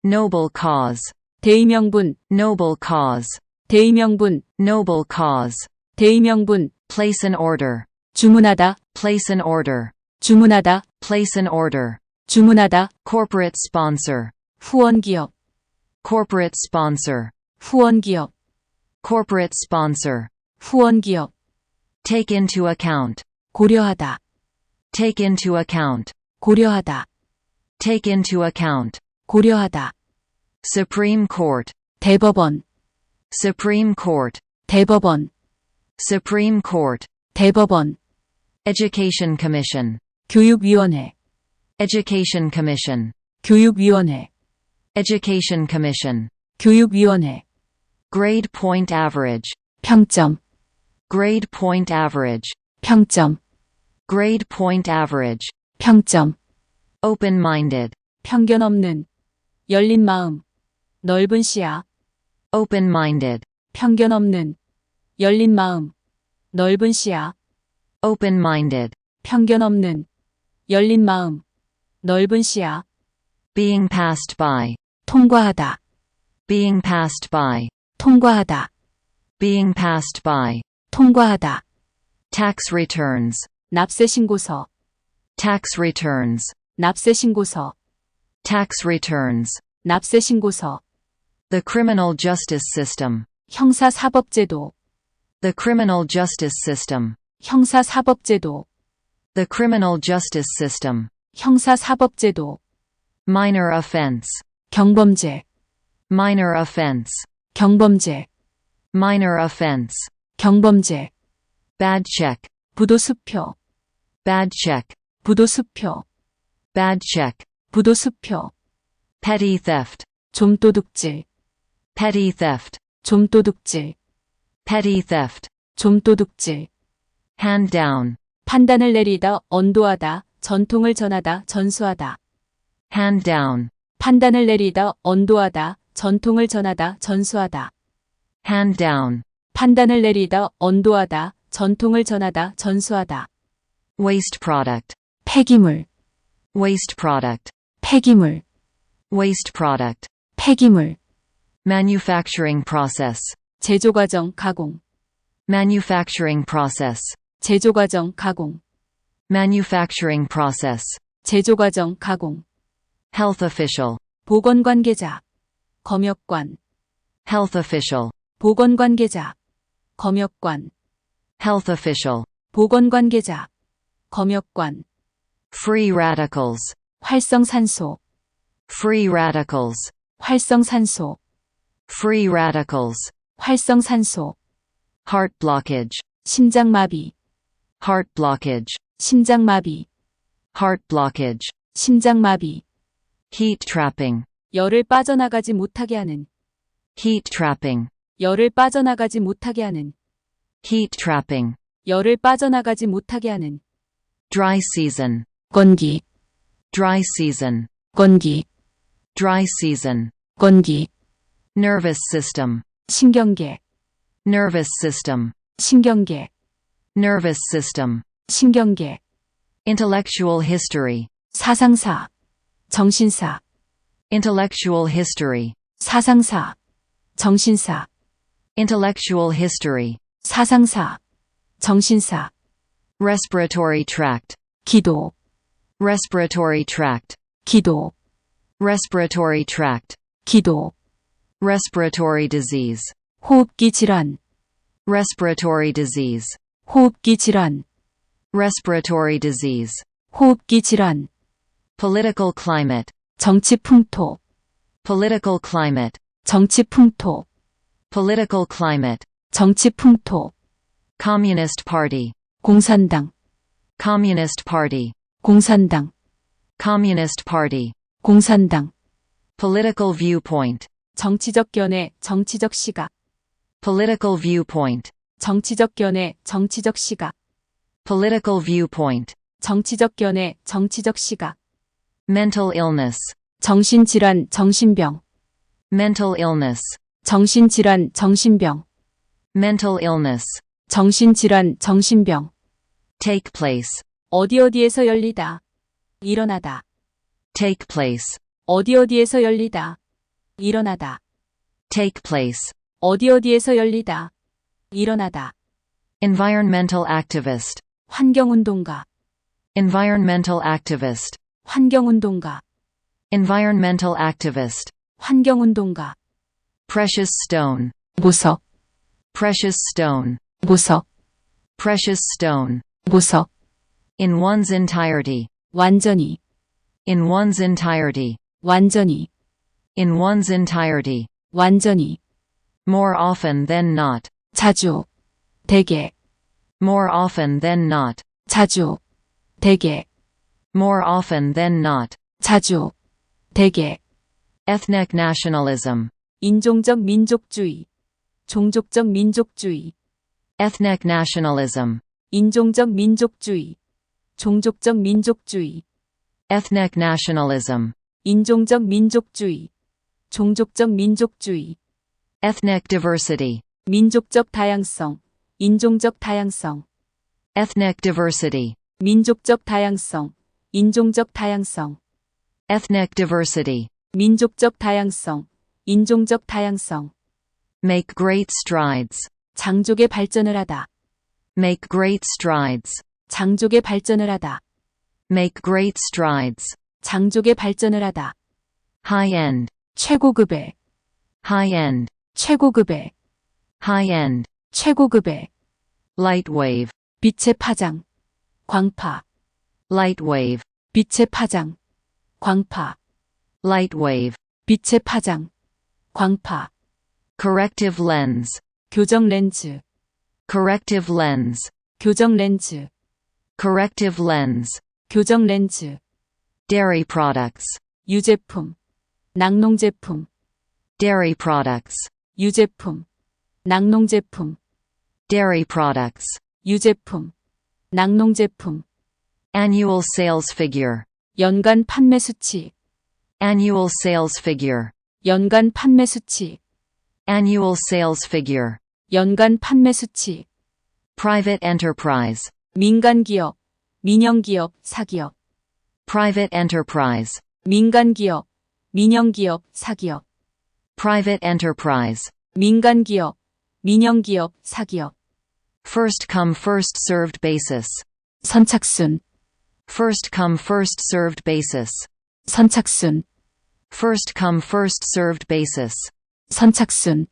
noble cause, 대의명분, noble cause, 대의명분, noble cause, 대의명분, place an order, 주문하다, place an order, 주문하다, place an order, 주문하다, corporate sponsor, 후원기업, corporate sponsor, 후원기업, corporate sponsor, 후원기업, take into account, 고려하다, take into account, 고려하다, take into account, 고려하다, Supreme Court, 대법원, Supreme Court, 대법원, Supreme Court, 대법원, Education Commission, 교육위원회, Education Commission, 교육위원회, Education Commission, 교육위원회, grade point average, 평점, grade point average, 평점, grade point average, 평점, open-minded, 편견 없는, 열린 마음, 넓은 시야, open-minded, 편견 없는, 열린 마음, 넓은 시야, open-minded, 편견 없는, 열린 마음, 넓은 시야, being passed by, 통과하다, being passed by, 통과하다, being passed by, 통과하다, tax returns, 납세 신고서, tax returns, 납세 신고서, tax returns, 납세 신고서, the criminal justice system, 형사사법제도, the criminal justice system, 형사사법제도, the criminal justice system, 형사사법제도, minor offense, 경범죄, minor offense, 경범죄, minor offense, 경범죄, bad check, 부도수표, bad check, 부도수표, bad check, 부도수표, petty theft, 좀도둑질, petty theft, 좀도둑질, petty theft, 좀도둑질, hand down, 판단을 내리다, 언도하다, 전통을 전하다, 전수하다, hand down, 판단을 내리다, 언도하다, 전통을 전하다, 전수하다, hand down, 판단을 내리다, 언도하다, 전통을 전하다, 전수하다, waste product, 폐기물, waste product, 폐기물, waste product, 폐기물, manufacturing process, 제조과정, 가공, manufacturing process, 제조과정, 가공, manufacturing process, 제조과정, 가공, health official, 보건관계자, 검역관, health official, 보건관계자, 검역관, health official, 보건관계자, 검역관, free radicals, 활성산소, free radicals, 활성산소, free radicals, 활성산소, heart blockage, 심장마비, heart blockage, 심장마비, heart blockage, 심장마비, heat trapping, 열을 빠져나가지 못하게 하는, heat trapping, 열을 빠져나가지 못하게 하는, heat trapping, 열을 빠져나가지 못하게 하는, dry season, 건기, dry season, 건기, dry season, 건기, nervous system, 신경계, nervous system, 신경계, nervous system, 신경계, intellectual history, 사상사, 정신사, intellectual history, 사상사, 정신사, intellectual history, 사상사, 정신사, respiratory tract, 기도, respiratory tract, 기도, respiratory tract, 기도, respiratory disease, 호흡기 질환, respiratory disease, 호흡기 질환, respiratory disease, 호흡기 질환, political climate, 정치 풍토, political climate, 정치 풍토, political climate, 정치 풍토, Communist Party, 공산당, Communist Party, 공산당, Communist Party, 공산당, political viewpoint, 정치적 견해, 정치적 시각, political viewpoint, 정치적 견해, 정치적 시각, political viewpoint, 정치적 견해, 정치적 시각, mental illness, 정신질환, 정신병, mental illness, 정신질환, 정신병, mental illness, 정신질환, 정신병, take place, 어디어디에서 열리다, 일어나다, take place, 어디어디에서 열리다, 일어나다. Take place. 어디어디에서 열리다. 일어나다. Environmental activist. 환경운동가. Environmental activist. 환경운동가. Environmental activist. 환경운동가. Precious stone. 보석. Precious stone. 보석. Precious stone. 보석. In one's entirety. 완전히. In one's entirety. 완전히. In one's entirety. 완전히. More often than not. 자주. 대개. More often than not. 자주. 대개. More often than not. 자주. 대개. Ethnic nationalism. 인종적 민족주의. 종족적 민족주의. Ethnic nationalism. 인종적 민족주의. 종족적 민족주의. Ethnic nationalism. 인종적 민족주의. 종족적 민족주의. Ethnic diversity. 민족적 다양성. 인종적 다양성. Ethnic diversity. 민족적 다양성. 인종적 다양성. Ethnic diversity. 민족적 다양성. 인종적 다양성. Make great strides. 장족의 발전을 하다. Make great strides. 장족의 발전을 하다. Make great strides. 장족의 발전을 하다. High end. 최고급의. High end. 최고급의. High end. 최고급의. Light wave. 빛의 파장. 광파. Light wave. 빛의 파장. 광파. Light wave. 빛의 파장. 광파. Corrective lens. 교정 렌즈. Corrective lens. 교정 렌즈. Corrective lens. 교정 렌즈. Dairy products. 유제품. 낙농제품. Dairy products. 유제품. 낙농제품. Dairy products. 유제품. 낙농제품. Annual sales figure. 연간 판매 수치. Annual sales figure. 연간 판매 수치. Annual sales figure. 연간 판매 수치. Private enterprise. 민간기업, 민영기업, 사기업. Private enterprise. 민간기업, 민영기업, 사기업. Private enterprise. 민간기업, 민영기업, 사기업. First come first served basis. 선착순, First come first served basis. 선착순, First come first served basis. 선착순.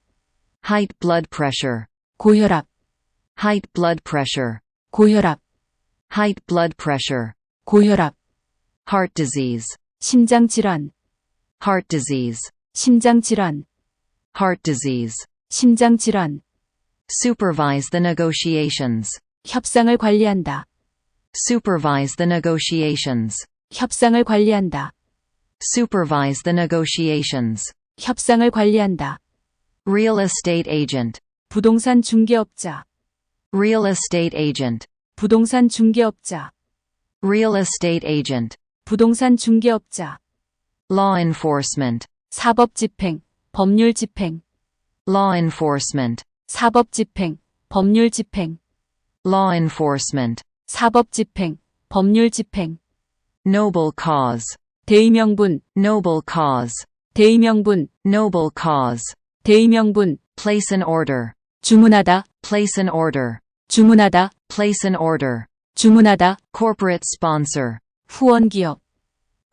Height blood pressure. 고혈압, Height blood pressure. 고혈압, Height blood pressure. 고혈압. Heart disease. 심장질환, Heart disease. 심장질환, Heart disease. 심장질환. Supervise the negotiations. 협상을 관리한다. Supervise the negotiations. 협상을 관리한다. Supervise the negotiations. 협상을 관리한다. Real estate agent. 부동산 중개업자, Real estate agent. 부동산 중개업자, Real estate agent. 부동산 중개업자. Law enforcement. 사법집행, 법률집행, Law enforcement. 사법집행, 법률집행, Law enforcement. 사법집행, 법률집행. Noble cause. 대의명분, Noble cause. 대의명분, Noble cause. 대의명분. Place an order. 주문하다, Place an order. 주문하다, Place an order. 주문하다. Corporate sponsor. 후원기업,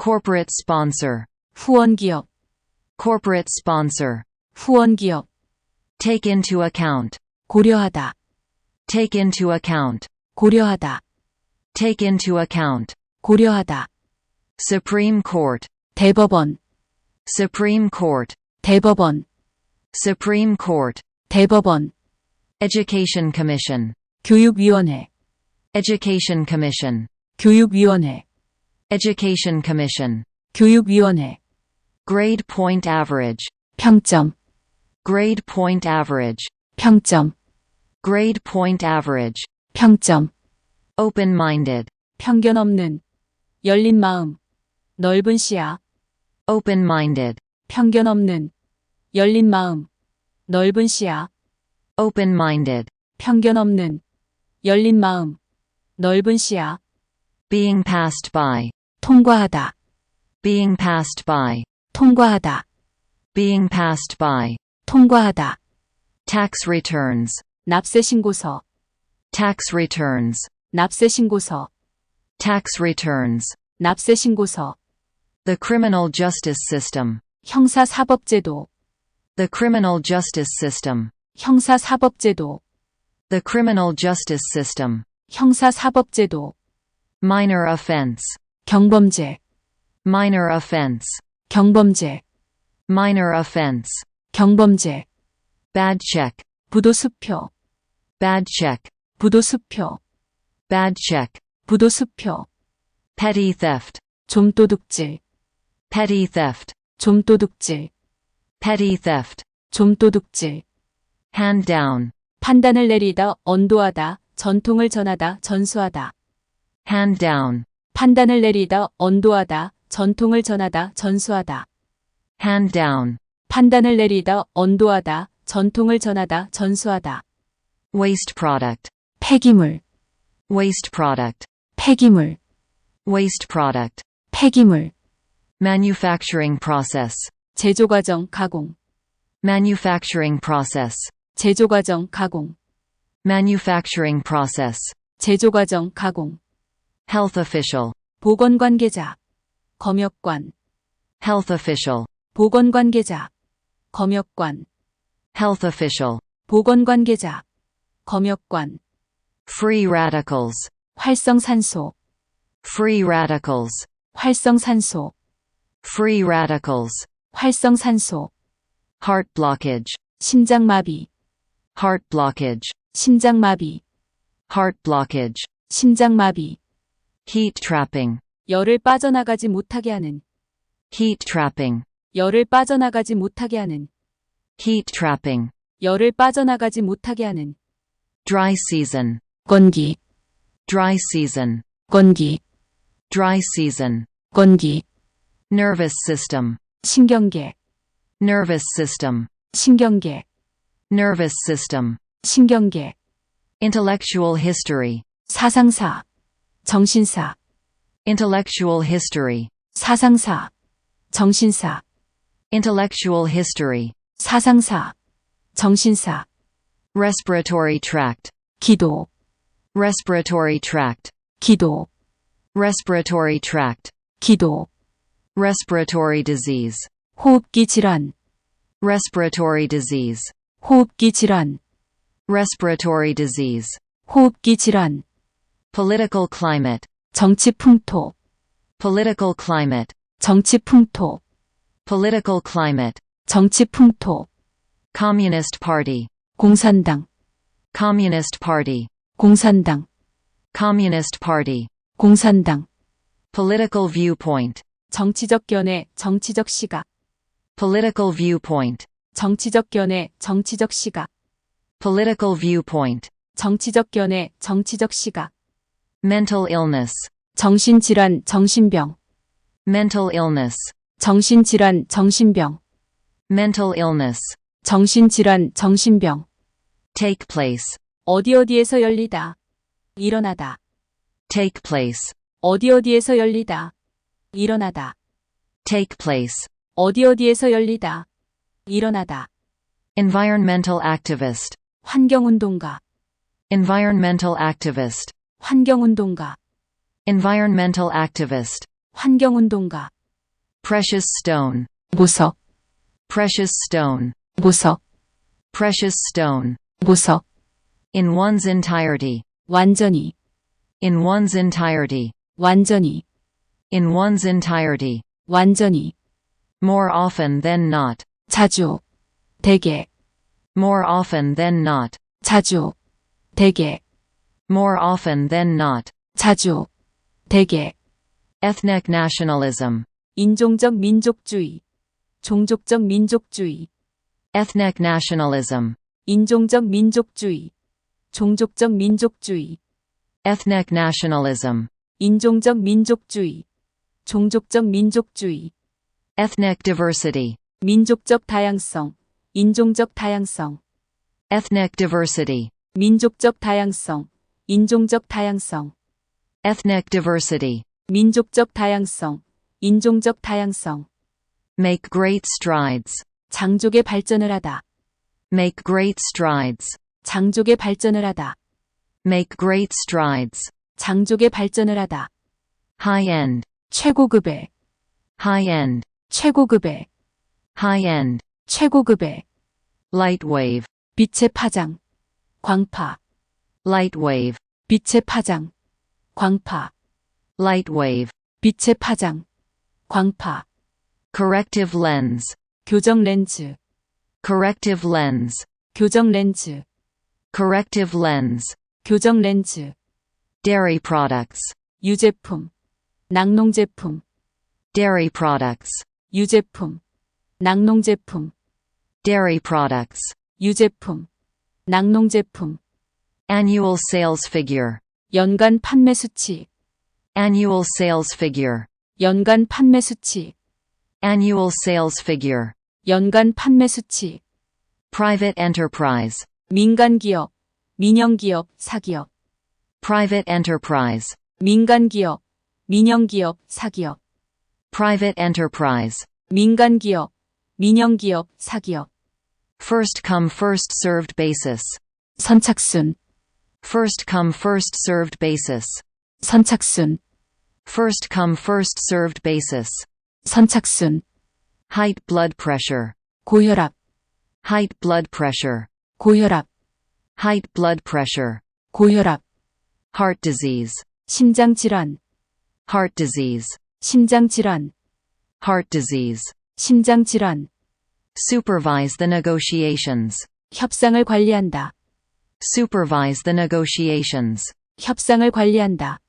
Corporate sponsor. 후원기업, Corporate sponsor. 후원기업. Take into account. 고려하다, Take into account. 고려하다, Take into account. 고려하다. Supreme Court. 대법원, Supreme Court. 대법원, Supreme Court. 대법원. Education Commission. 교육위원회, Education Commission. 교육위원회, Education Commission. 교육위원회. Grade point average. 평점, Grade point average. 평점, Grade point average. 평점. Open-minded. 편견 없는, 열린 마음, 넓은 시야. Open-minded. 편견 없는, 열린 마음, 넓은 시야. Open-minded. 편견 없는, 열린 마음, 넓은 시야. Being passed by. 통과하다, Being passed by. 통과하다, being passed by, 통과하다. tax returns, 납세 신고서. tax returns, 납세 신고서. tax returns, 납세 신고서. the criminal justice system, 형사사법제도. the criminal justice system, 형사사법제도. the criminal justice system, 형사사법제도. minor offense, 경범죄. minor offense, 경범죄. minor offense, 경범죄. bad check, 부도수표. bad check, 부도수표. bad check, 부도수표. petty theft, 좀도둑질. petty theft, 좀도둑질. petty theft, 좀도둑질. hand down, 판단을 내리다, 언도하다, 전통을 전하다, 전수하다. hand down, 판단을 내리다, 언도하다, 전통을 전하다, 전수하다. hand down, 판단을 내리다, 언도하다, 전통을 전하다, 전수하다. waste product, 폐기물, waste product, 폐기물, waste product, 폐기물. manufacturing process, 제조과정, 가공. manufacturing process, 제조과정, 가공. manufacturing process, 제조과정, 가공. health official, 보건관계자. 검역관. health official, 보건관계자. 검역관. health official, 보건관계자. 검역관. free radicals, 활성산소. free radicals, 활성산소. free radicals, 활성산소. heart blockage, 심장마비. heart blockage, 심장마비. heart blockage, 심장마비. heat trapping, 열을 빠져나가지 못하게 하는. heat trapping, 열을 빠져나가지 못하게 하는. heat trapping, 열을 빠져나가지 못하게 하는. dry season, 건기. dry season, 건기. dry season, 건기. nervous system, 신경계. nervous system, 신경계. nervous system, 신경계. intellectual history, 사상사. 정신사. intellectual history, 사상사. 정신사. intellectual history, 사상사. 정신사. respiratory tract, 기도. respiratory tract, 기도. respiratory tract, 기도. respiratory disease, 호흡기 질환. respiratory disease, 호흡기 질환. respiratory disease, 호흡기 질환. political climate, 정치 풍토. political climate, 정치 풍토. political climate, 정치 풍토. communist party, 공산당. communist party, 공산당. communist party, 공산당. political viewpoint, 정치적 견해, 정치적 시각. political viewpoint, 정치적 견해, 정치적 시각. political viewpoint, 정치적 견해, 정치적 시각. mental illness, 정신질환, 정신병. mental illness, 정신질환, 정신병. mental illness, 정신질환, 정신병. take place, 어디어디에서 열리다. 일어나다. take place, 어디어디에서 열리다. 일어나다. take place, 어디어디에서 열리다. 일어나다. environmental activist, 환경운동가. environmental activist, 환경운동가. environmental activist, 환경운동가. precious stone, 보석. precious stone, 보석. precious stone, 보석. in one's entirety, 완전히. in one's entirety, 완전히. in one's entirety, 완전히. more often than not, 자주. 대개. more often than not, 자주. 대개. more often than not, 자주. 대개. ethnic nationalism, 인종적 민족주의. 종족적 민족주의. ethnic nationalism, 인종적 민족주의. 종족적 민족주의. ethnic nationalism, 인종적 민족주의. 종족적 민족주의. ethnic diversity, 민족적 다양성. 인종적 다양성. ethnic diversity, 민족적 다양성. 인종적 다양성. ethnic diversity, 민족적 다양성. 인종적 다양성. make great strides, 장족의 발전을 하다. Make great strides. 장족의 발전을 하다. Make great strides. 장족의 발전을 하다. High-end. 최고급의. High-end. 최고급의. High-end. 최고급의. Light wave. 빛의 파장. 광파. Light wave. 빛의 파장. 광파. Light wave. 빛의 파장. 광파. Corrective lens. 교정 렌즈. Corrective lens. 교정 렌즈. Corrective lens. 교정 렌즈. Dairy products. 유제품. 낙농제품. Dairy products. 유제품. 낙농제품. Dairy products. 유제품. 낙농제품. Annual sales figure. 연간 판매 수치. Annual sales figure. 연간 판매 수치. Annual sales figure. 연간 판매 수치. Private enterprise. 민간기업, 민영기업, 사기업. Private enterprise. 민간기업, 민영기업, 사기업. Private enterprise. 민간기업, 민영기업, 사기업. First come first served basis. 선착순, First come first served basis. 선착순, First come first served basis. 선착순. Height blood pressure. 고혈압, Height blood pressure. 고혈압, Height blood pressure. 고혈압. Heart disease. 심장질환, Heart disease. 심장질환, Heart disease. 심장질환. Supervise the negotiations. 협상을 관리한다. Supervise the negotiations. 협상을 관리한다.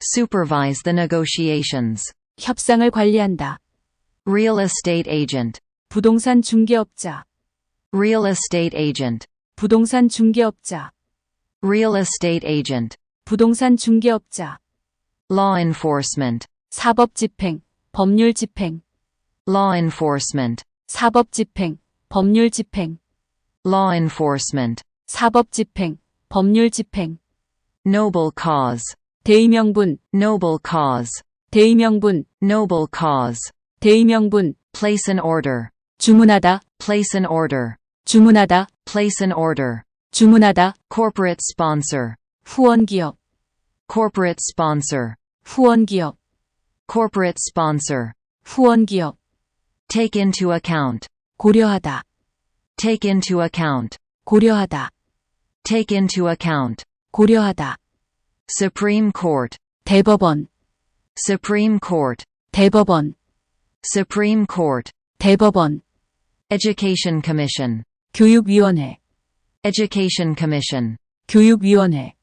Supervise the negotiations. 협상을 관리한다. Real estate agent. 부동산 중개업자, Real estate agent. 부동산 중개업자, Real estate agent. 부동산 중개업자. Law enforcement. 사법집행, 법률집행, Law enforcement. 사법집행, 법률집행, Law enforcement. 사법집행, 법률집행. Noble cause. 대의명분, Noble cause. 대의명분, Noble cause. 대의명분. Place an order. 주문하다, Place an order. 주문하다, Place an order. 주문하다. Corporate sponsor. 후원기업, Corporate sponsor. 후원기업, Corporate sponsor. 후원기업. Take into account. 고려하다, Take into account. 고려하다, Take into account. 고려하다. Supreme Court. 대법원, Supreme Court. 대법원, Supreme Court. 대법원. Education Commission. 교육위원회, Education Commission. 교육위원회,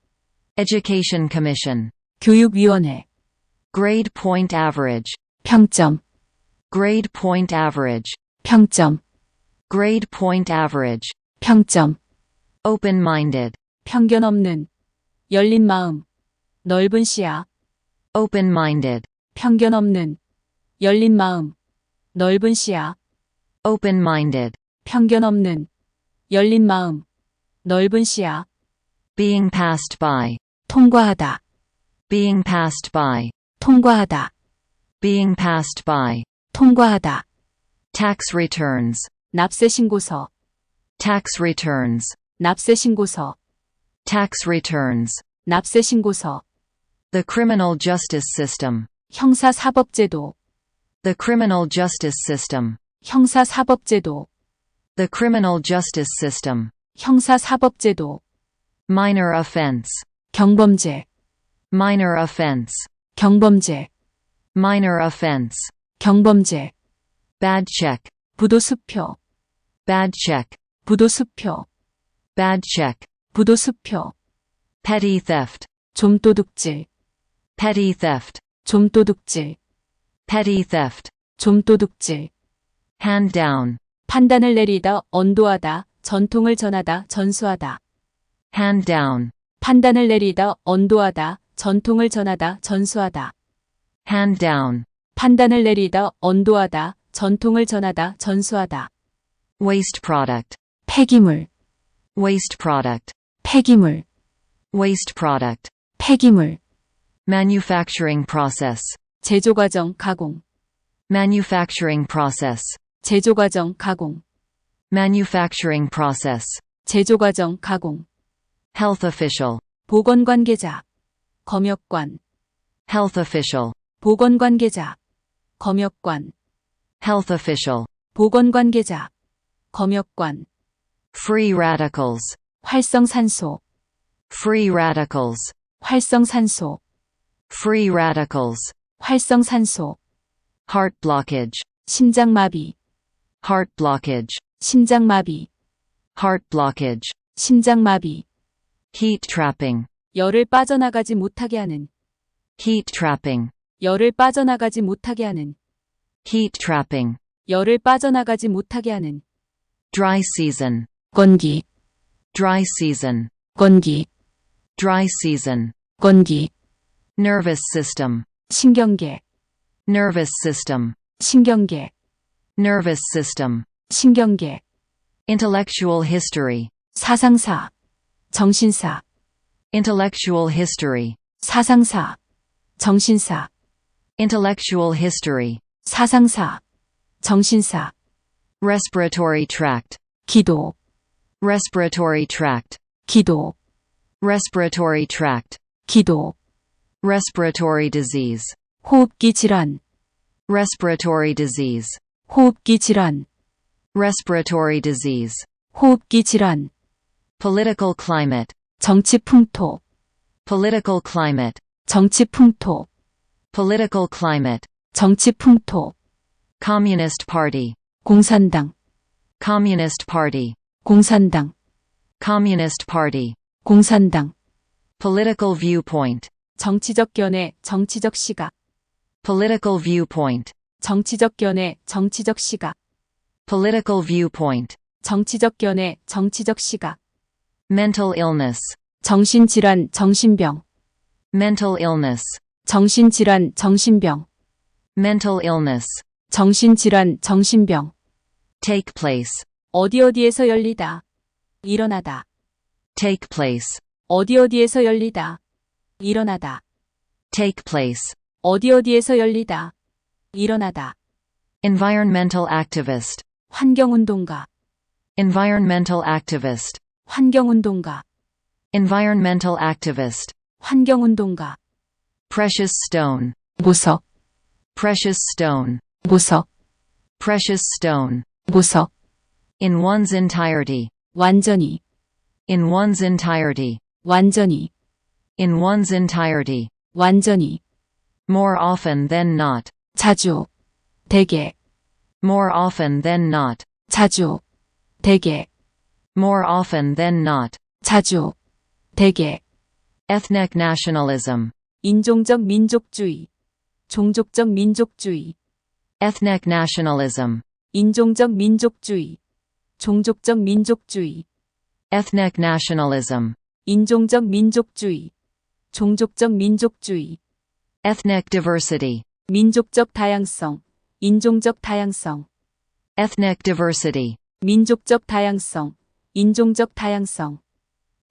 Education Commission. 교육위원회. Grade point average. 평점, Grade point average. 평점, Grade point average. 평점. Open-minded. 편견 없는, 열린 마음, 넓은 시야. Open-minded. 편견 없는, 열린 마음, 넓은 시야. Open-minded. 편견 없는, 열린 마음, 넓은 시야. Being passed by. 통과하다, Being passed by. 통과하다, Being passed by. 통과하다. Tax returns. 납세 신고서, Tax returns. 납세 신고서, Tax returns. 납세 신고서. The criminal justice system. 형사사법제도, The criminal justice system. 형사사법제도, The criminal justice system. 형사사법제도. Minor offense. 경범죄, Minor offense. 경범죄, Minor offense. 경범죄. Bad check. 부도수표, Bad check. 부도수표, Bad check. 부도수표. Petty theft. 좀도둑질, Petty theft. 좀도둑질, Petty theft. 좀도둑질. Hand down. 판단을 내리다, 언도하다, 전통을 전하다, 전수하다. Hand down. 판단을 내리다, 언도하다, 전통을 전하다, 전수하다. Hand down. 판단을 내리다, 언도하다, 전통을 전하다, 전수하다. Waste product. 폐기물, Waste product. 폐기물, Waste product. 폐기물. Manufacturing process. 제조과정, 가공, Manufacturing process. 제조과정, 가공, manufacturing process, 제조과정, 가공. health official, 보건관계자, 검역관. health official, 보건관계자, 검역관. health official, 보건관계자, 검역관. free radicals, 활성산소, free radicals, 활성산소, free radicals, 활성산소. heart blockage, 심장마비, heart blockage, 심장마비, heart blockage, 심장마비. heat trapping, 열을 빠져나가지 못하게 하는, heat trapping, 열을 빠져나가지 못하게 하는, heat trapping, 열을 빠져나가지 못하게 하는. dry season, 건기, dry season, 건기, dry season, 건기. nervous system, 신경계, nervous system, 신경계, nervous system, 신경계. intellectual history, 사상사, 정신사, intellectual history, 사상사, 정신사, intellectual history, 사상사, 정신사. respiratory tract, 기도, respiratory tract, 기도, respiratory tract, 기도. respiratory disease, 호흡기 질환, respiratory disease, 호흡기 질환, respiratory disease, 호흡기 질환. political climate, 정치 풍토, political climate, 정치 풍토, political climate, 정치 풍토. communist party, 공산당, communist party, 공산당, communist party, 공산당. political viewpoint, 정치적 견해, 정치적 시각, political viewpoint, 정치적 견해, 정치적 시각, political viewpoint, 정치적 견해, 정치적 시각. mental illness, 정신질환, 정신병, mental illness, 정신질환, 정신병, mental illness, 정신질환, 정신병. take place, 어디어디에서 열리다, 일어나다. take place, 어디어디에서 열리다, 일어나다. take place, 어디어디에서 열리다, 일어나다. environmental activist, 환경운동가, environmental activist, 환경운동가, environmental activist, 환경운동가. precious stone, 보석, precious stone, 보석, precious stone, 보석. in one's entirety, 완전히, in one's entirety, 완전히, in one's entirety, 완전히. more often than not, 자주, 대개, more often than not, 자주, 대개, more often than not, 자주, 대개. ethnic nationalism, 인종적 민족주의, 종족적 민족주의, ethnic nationalism, 인종적 민족주의, 종족적 민족주의, ethnic nationalism, 인종적 민족주의, 종족적 민족주의. ethnic diversity, 민족적 다양성, 인종적 다양성, ethnic diversity, 민족적 다양성, 인종적 다양성,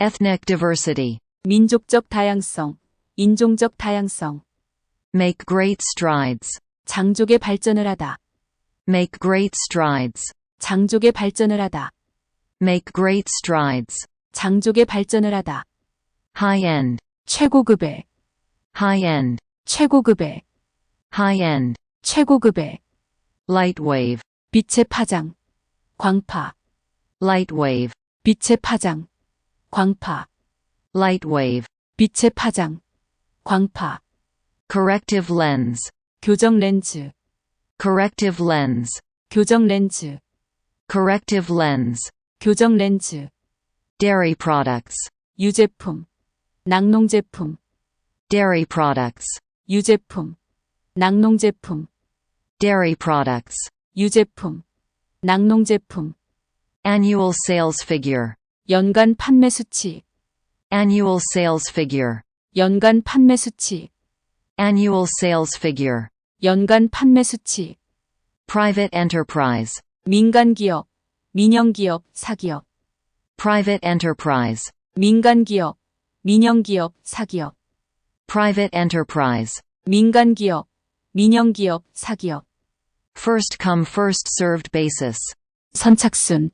ethnic diversity, 민족적 다양성, 인종적 다양성. make great strides, 장족의 발전을 하다, make great strides, 장족의 발전을 하다, make great strides, 장족의 발전을 하다. high end, 최고급의, high end, 최고급의, high end, 최고급의. light wave, 빛의 파장, 광파, light wave, 빛의 파장, 광파, light wave, 빛의 파장, 광파. corrective lens, 교정 렌즈, corrective lens, 교정 렌즈, corrective lens, 교정 렌즈. dairy products, 유제품, 낙농제품, dairy products, 유제품, 낙농제품, dairy products, 유제품, 낙농제품. annual sales figure, 연간 판매 수치, annual sales figure, 연간 판매 수치, annual sales figure, 연간 판매 수치. private enterprise, 민간기업, 민영기업, 사기업. private enterprise, 민간기업, 민영기업, 사기업. private enterprise, 민간기업, 민영기업, 사기업. first come first served basis, 선착순,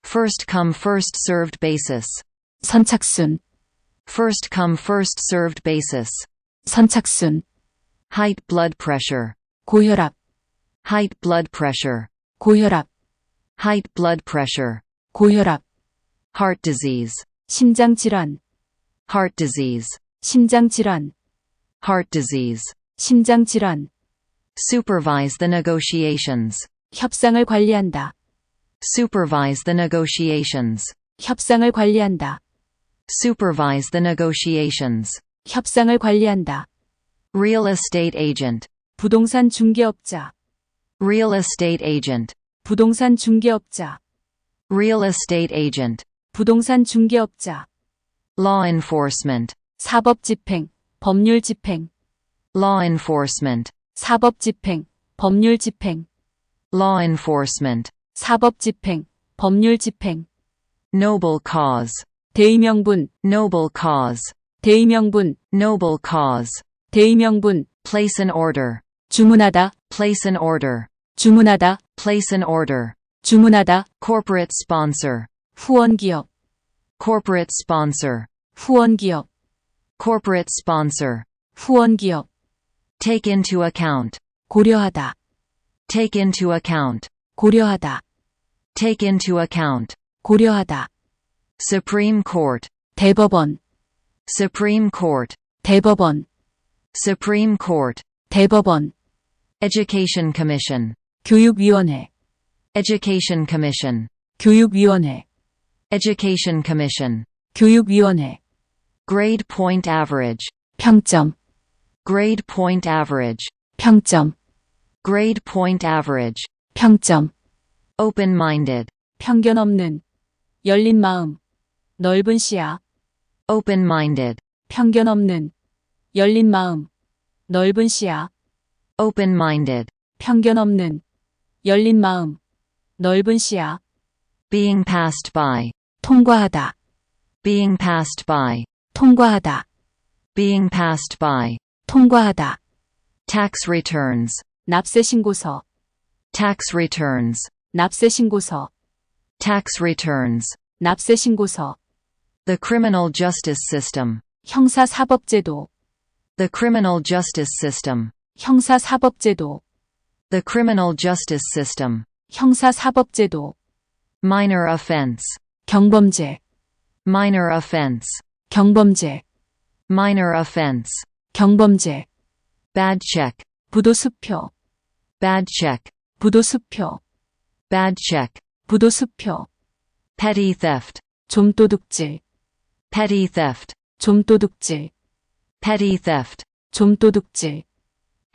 First come first served basis. 선착순, First come first served basis. 선착순, Height blood pressure. 고혈압, Height blood pressure. 고혈압, Height blood pressure. 고혈압, Heart disease. 심장질환, Heart disease. 심장질환, Heart disease. 심장질환, Supervise the negotiations. 협상을 관리한다, Supervise the negotiations. 협상을 관리한다, Supervise the negotiations. 협상을 관리한다. Real estate agent. 부동산 중개업자, Real estate agent. 부동산 중개업자, Real estate agent. 부동산 중개업자, Law enforcement. 사법집행, 법률집행, Law enforcement. 사법집행, 법률집행, Law enforcement. 사법집행, 법률집행, Noble cause. 대의명분, Noble cause. 대의명분, Noble cause. 대의명분, Place an order. 주문하다, Place an order. 주문하다, Place an order. 주문하다, Corporate sponsor. 후원기업, Corporate sponsor. 후원기업, Corporate sponsor. 후원기업, Take into account. 고려하다, Take into account. 고려하다, Take into account. 고려하다, Supreme Court. 대법원, Supreme Court. 대법원, Supreme Court. 대법원, Education Commission. 교육위원회, Education Commission. 교육위원회, Education Commission. 교육위원회, Grade point average. 평점, Grade point average. 평점, Grade point average. 평점, Open-minded. 편견 없는, 열린 마음, 넓은 시야, Open-minded. 편견 없는, 열린 마음, 넓은 시야, Open-minded. 편견 없는, 열린 마음, 넓은 시야, Being passed by. 통과하다, Being passed by. 통과하다, Being passed by. 통과하다, Tax returns. 납세 신고서, Tax returns. 납세 신고서, Tax returns. 납세 신고서, The criminal justice system. 형사사법제도, The criminal justice system. 형사사법제도, The criminal justice system. 형사사법제도, Minor offense. 경범죄, Minor offense. 경범죄, Minor offense. 경범죄, Bad check. 부도수표, Bad check. 부도수표, Bad check. 부도수표, Petty theft. 좀도둑질, Petty theft. 좀도둑질, Petty theft. 좀도둑질,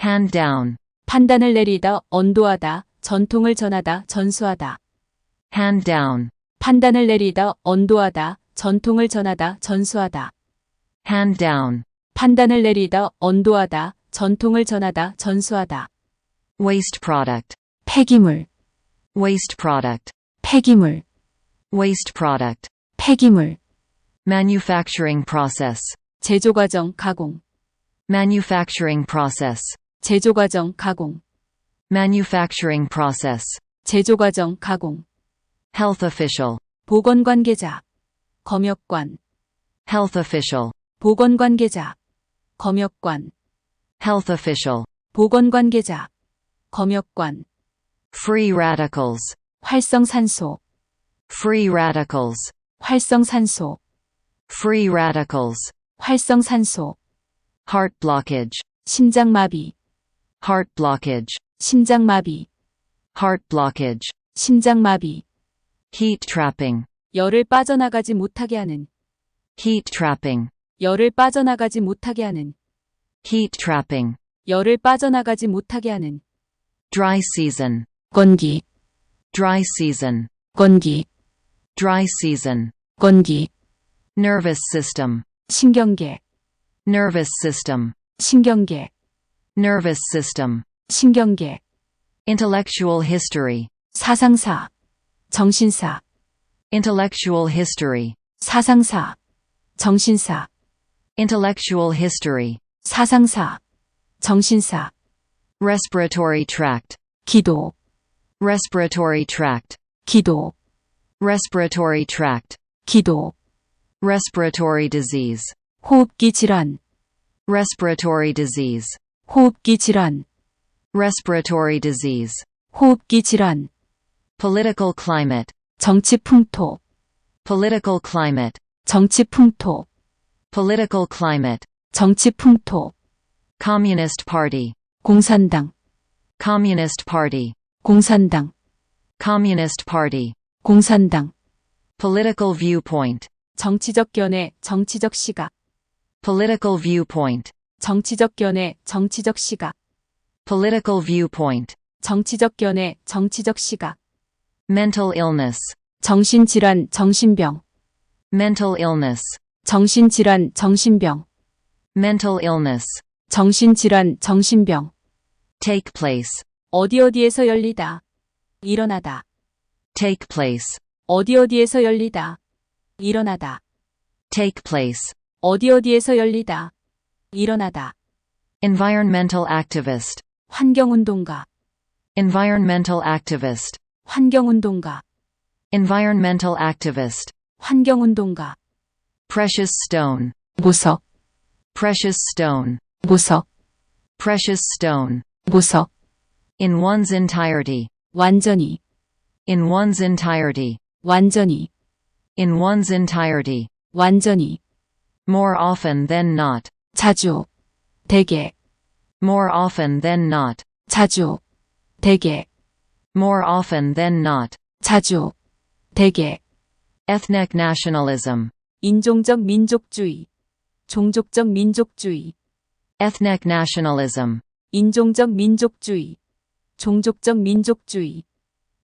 Hand down. 판단을 내리다, 언도하다, 전통을 전하다, 전수하다, Hand down. 판단을 내리다, 언도하다, 전통을 전하다, 전수하다, Hand down. 판단을 내리다, 언도하다, 전통을 전하다, 전수하다, Waste product. 폐기물, Waste product. 폐기물, Waste product. 폐기물, Manufacturing process. 제조과정, 가공, Manufacturing process. 제조과정, 가공, Manufacturing process. 제조과정, 가공, Health official. 보건관계자, 검역관, Health official. 보건관계자, 검역관, Health official. 보건관계자, 검역관, Free radicals. 활성산소, Free radicals. 활성산소, Free radicals. 활성산소, Heart blockage. 심장마비, Heart blockage. 심장마비, Heart blockage. 심장마비, Heat trapping. 열을 빠져나가지 못하게 하는, Heat trapping. 열을 빠져나가지 못하게 하는, Heat trapping. 열을 빠져나가지 못하게 하는, Dry season. 건기, Dry season. 건기, Dry season. 건기, Nervous system. 신경계, Nervous system. 신경계, Nervous system. 신경계, Intellectual history. 사상사, 정신사, Intellectual history. 사상사, 정신사, Intellectual history. 사상사, 정신사, Respiratory tract. 기도, Respiratory tract. 기도, respiratory tract, 기도, respiratory disease, 호흡기 질환, respiratory disease, 호흡기 질환, respiratory disease, 호흡기 질환, political climate, 정치 풍토, political climate, 정치 풍토, political climate, 정치 풍토, Communist Party, 공산당, Communist Party, 공산당, Communist Party, 공산당, political viewpoint, 정치적 견해, 정치적 시각, political viewpoint, 정치적 견해, 정치적 시각, political viewpoint, 정치적 견해, 정치적 시각, mental illness, 정신질환, 정신병, mental illness, 정신질환, 정신병, mental illness, 정신질환, 정신병, take place, 어디어디에서 열리다, 일어나다, take place, 어디어디에서 열리다, 일어나다, take place, 어디어디에서 열리다, 일어나다, environmental activist, 환경운동가, environmental activist, 환경운동가, environmental activist, 환경운동가, precious stone, 보석, precious stone, 보석, precious stone, 보석, in one's entirety, 완전히, in one's entirety, 완전히, in one's entirety, 완전히, more often than not, 자주, 대개, more often than not, 자주, 대개, more often than not, 자주, 대개, ethnic nationalism, 인종적 민족주의, 종족적 민족주의, ethnic nationalism, 인종적 민족주의, 종족적 민족주의,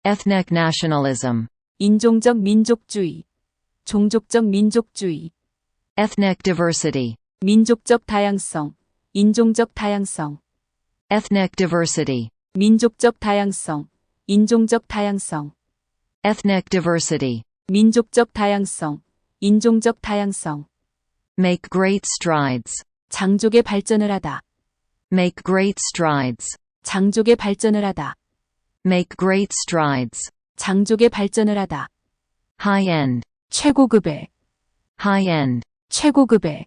ethnic nationalism, 인종적 민족주의, 종족적 민족주의, ethnic diversity, 민족적 다양성, 인종적 다양성, ethnic diversity, 민족적 다양성, 인종적 다양성, ethnic diversity, 민족적 다양성, 인종적 다양성, make great strides, 장족의 발전을 하다, make great strides, 장족의 발전을 하다, make great strides, 장족의 발전을 하다, high end, 최고급의, high end, 최고급의,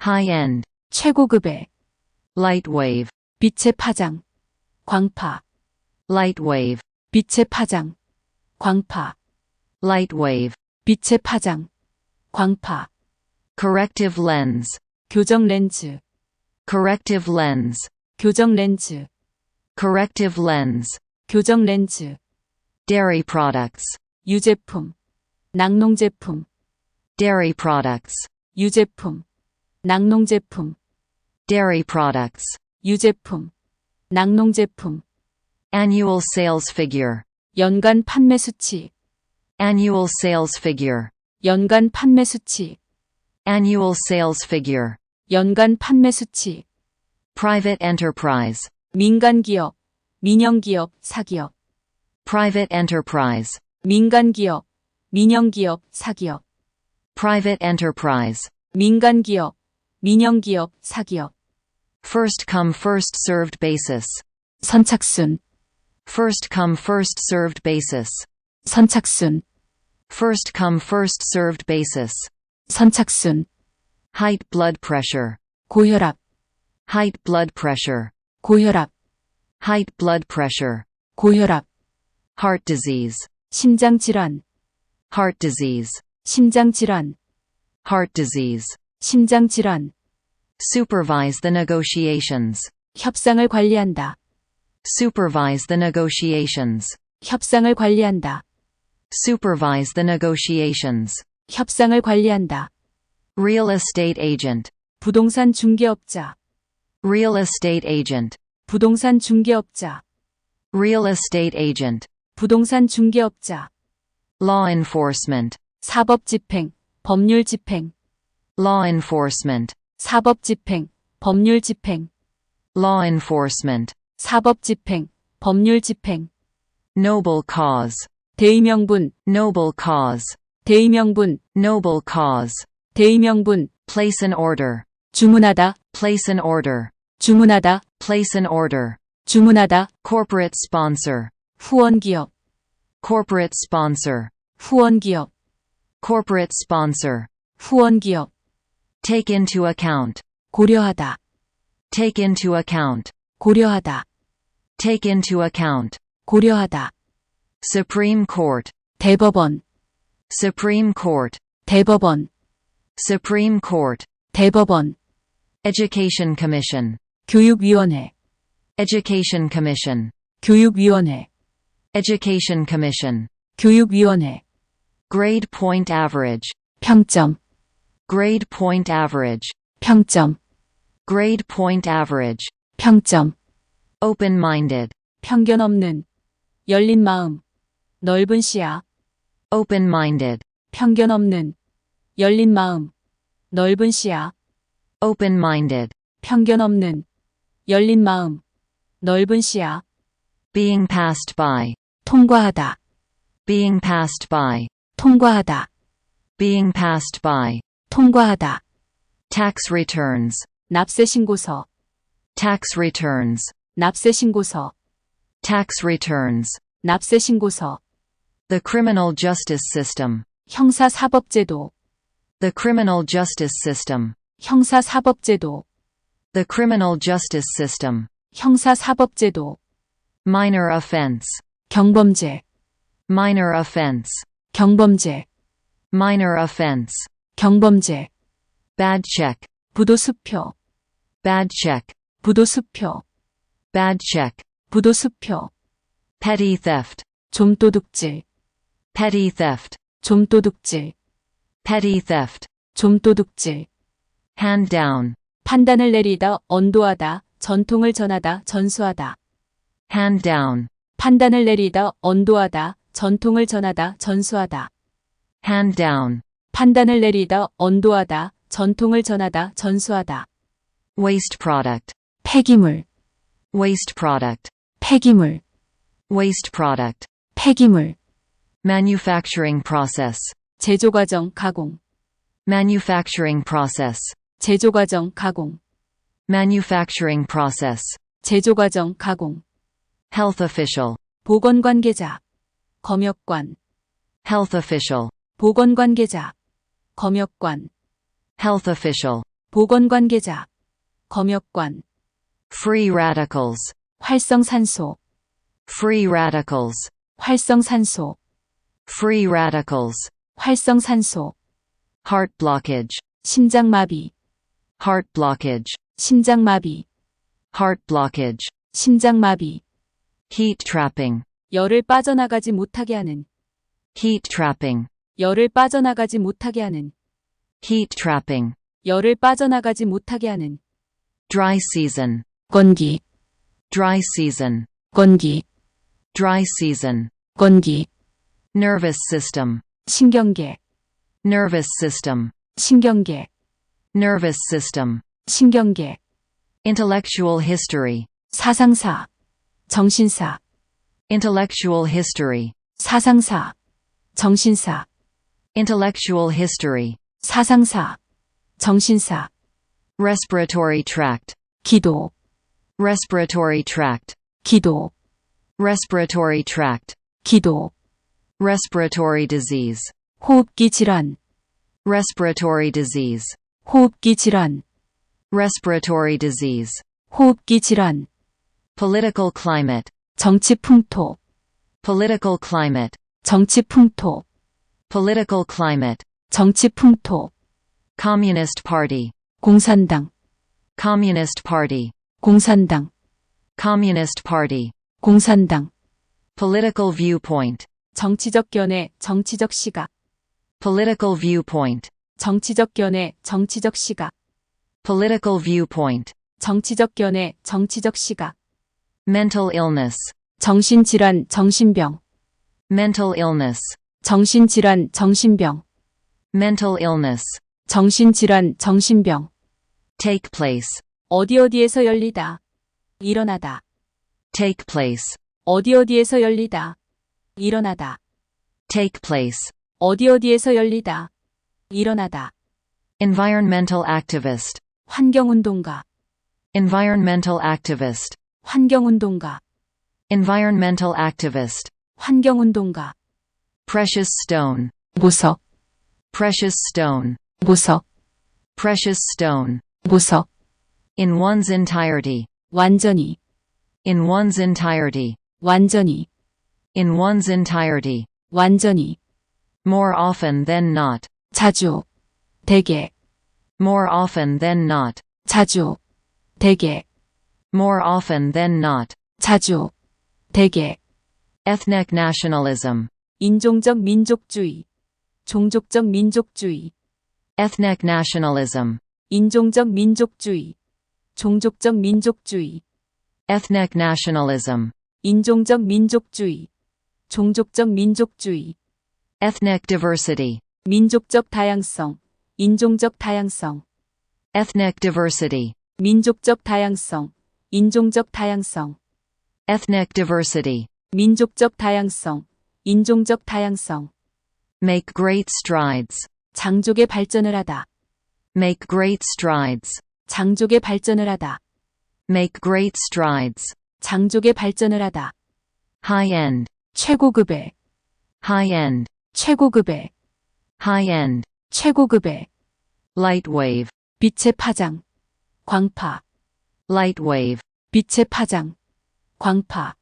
high end, 최고급의, light wave, 빛의 파장, 광파, light wave, 빛의 파장, 광파, light wave, 빛의 파장, 광파, corrective lens, 교정 렌즈, corrective lens, 교정 렌즈, corrective lens, 교정 렌즈, dairy products, 유제품, 낙농제품, dairy products, 유제품, 낙농제품, dairy products, 유제품, 낙농제품, annual sales figure, 연간 판매 수치, annual sales figure, 연간 판매 수치, annual sales figure, 연간 판매 수치, private enterprise, 민간기업, 민영기업, 사기업, private enterprise, 민간기업, 민영기업, 사기업, private enterprise, 민간기업, 민영기업, 사기업, first come first served basis, 선착순, first come first served basis, 선착순, first come first served basis, 선착순, height blood pressure, 고혈압, height blood pressure, 고혈압, height blood pressure, 고혈압, heart disease, 심장질환, heart disease, 심장질환, heart disease, 심장질환, supervise the negotiations, 협상을 관리한다, supervise the negotiations, 협상을 관리한다, supervise the negotiations, 협상을 관리한다, real estate agent, 부동산 중개업자, real estate agent, 부동산 중개업자, real estate agent, 부동산 중개업자, law enforcement, 사법집행, 법률집행, law enforcement, 사법집행, 법률집행, law enforcement, 사법집행, 법률집행, noble cause, 대의명분, noble cause, 대의명분, noble cause, 대의명분, place an order, 주문하다, place an order, 주문하다, place an order, 주문하다, corporate sponsor, 후원기업, corporate sponsor, 후원기업, corporate sponsor, 후원기업. take into account, 고려하다, take into account, 고려하다, take into account, 고려하다. Supreme Court, 대법원, Supreme Court, 대법원, Supreme Court, 대법원. Education Commission, 교육위원회, Education Commission, 교육위원회, Education Commission, 교육위원회. Grade Point Average, 평점, Grade Point Average, 평점, Grade Point Average, 평점. Open-minded, 편견 없는, 열린 마음, 넓은 시야. Open-minded, 편견 없는, 열린 마음, 넓은 시야. Open-minded, 편견 없는, 열린 마음, 넓은 시야. Being passed by, 통과하다, Being passed by, 통과하다, Being passed by, 통과하다. Tax returns, 납세 신고서, Tax returns, 납세 신고서, Tax returns, 납세 신고서. The criminal justice system, 형사사법제도, The criminal justice system, 형사사법제도, The criminal justice system, 형사사법제도. Minor offense, 경범죄, Minor offense, 경범죄, Minor offense, 경범죄. Bad check, 부도수표, Bad check, 부도수표, Bad check, 부도수표. Petty theft, 좀도둑질, Petty theft, 좀도둑질, Petty theft, 좀도둑질. Hand down, 판단을 내리다, 언도하다, 전통을 전하다, 전수하다. Hand down, 판단을 내리다, 언도하다, 전통을 전하다, 전수하다. Hand down, 판단을 내리다, 언도하다, 전통을 전하다, 전수하다. Waste product, 폐기물, Waste product, 폐기물, Waste product, 폐기물. Manufacturing process, 제조과정, 가공, Manufacturing process, 제조과정, 가공, Manufacturing process, 제조과정, 가공. Health official, 보건관계자, 검역관, Health official, 보건관계자, 검역관, Health official, 보건관계자, 검역관. Free radicals, 활성산소, Free radicals, 활성산소, Free radicals, 활성산소. Heart blockage, 심장마비, Heart blockage, 심장마비, Heart blockage, 심장마비. Heat trapping, 열을 빠져나가지 못하게 하는, Heat trapping, 열을 빠져나가지 못하게 하는, Heat trapping, 열을 빠져나가지 못하게 하는. Dry season, 건기, Dry season, 건기, Dry season, 건기. Nervous system, 신경계, Nervous system, 신경계, Nervous system, 신경계. Intellectual history, 사상사, 정신사, Intellectual history, 사상사, 정신사, Intellectual history, 사상사, 정신사. Respiratory tract, 기도, Respiratory tract, 기도, Respiratory tract, 기도. Respiratory disease, 호흡기 질환, Respiratory disease, 호흡기 질환, Respiratory disease, 호흡기 질환. Political climate, 정치 풍토, Political climate, 정치 풍토, Political climate, 정치 풍토. Communist Party, 공산당, Communist Party, 공산당, Communist Party, 공산당. Political viewpoint, 정치적 견해, 정치적 시각, Political viewpoint, 정치적 견해, 정치적 시각, Political viewpoint, 정치적 견해, 정치적 시각. Mental illness, 정신질환, 정신병, Mental illness, 정신질환, 정신병, Mental illness, 정신질환, 정신병. Take place, 어디어디에서 열리다, 일어나다. Take place, 어디어디에서 열리다, 일어나다. Take place, 어디어디에서 열리다, 일어나다. Environmental activist, 환경운동가, Environmental activist, 환경운동가, Environmental activist, 환경운동가. precious stone, 보석, precious stone, 보석, precious stone, 보석, in one's entirety, 완전히, in one's entirety, 완전히, in one's entirety, 완전히, more often than not, 자주, 대개, more often than not, 자주, 대개, more often than not, 자주, 대개, ethnic nationalism, 인종적 민족주의, 종족적 민족주의, ethnic nationalism, 인종적 민족주의, 종족적 민족주의, ethnic nationalism, 인종적 민족주의, 종족적 민족주의, ethnic diversity, 민족적 다양성, 인종적 다양성, ethnic diversity, 민족적 다양성, 인종적 다양성, ethnic diversity, 민족적 다양성, 인종적 다양성, make great strides, 장족의 발전을 하다, make great strides, 장족의 발전을 하다, make great strides, 장족의 발전을 하다, high end, 최고급의, high end, 최고급의, high end, 최고급의, light wave, 빛의 파장, 광파, light wave, 빛의 파장, 광파,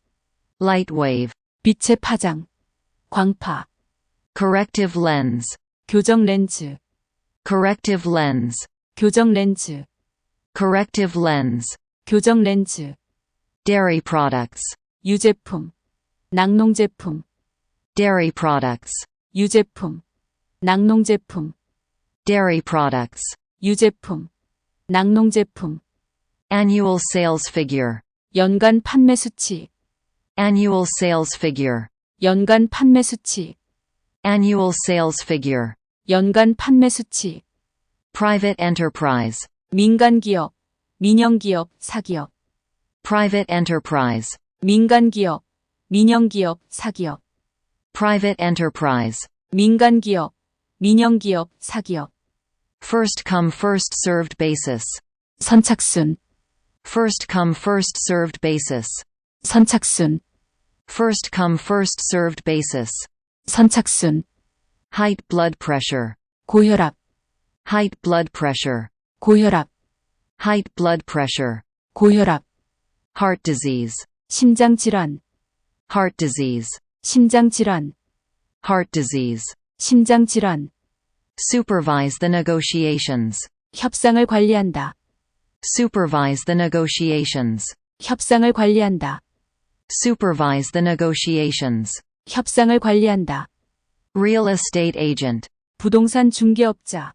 light wave, 빛의 파장, 광파, corrective lens, 교정 렌즈, corrective lens, 교정 렌즈, corrective lens, 교정 렌즈, dairy products, 유제품, 낙농제품, dairy products, 유제품, 낙농제품, dairy products, 유제품, 낙농제품, annual sales figure, 연간 판매 수치, annual sales figure, 연간 판매 수치, annual sales figure, 연간 판매 수치, private enterprise, 민간기업, 민영기업, 사기업, private enterprise, 민간기업, 민영기업, 사기업, private enterprise, 민간기업, 민영기업, 사기업, first come first served basis, 선착순, first come first served basis, 선착순, first come first served basis, 선착순, height blood pressure, 고혈압, height blood pressure, 고혈압, height blood pressure, 고혈압, heart disease, 심장질환, heart disease, 심장질환, heart disease, 심장질환, supervise the negotiations, 협상을 관리한다, supervise the negotiations, 협상을 관리한다, supervise the negotiations, 협상을 관리한다, real estate agent, 부동산 중개업자,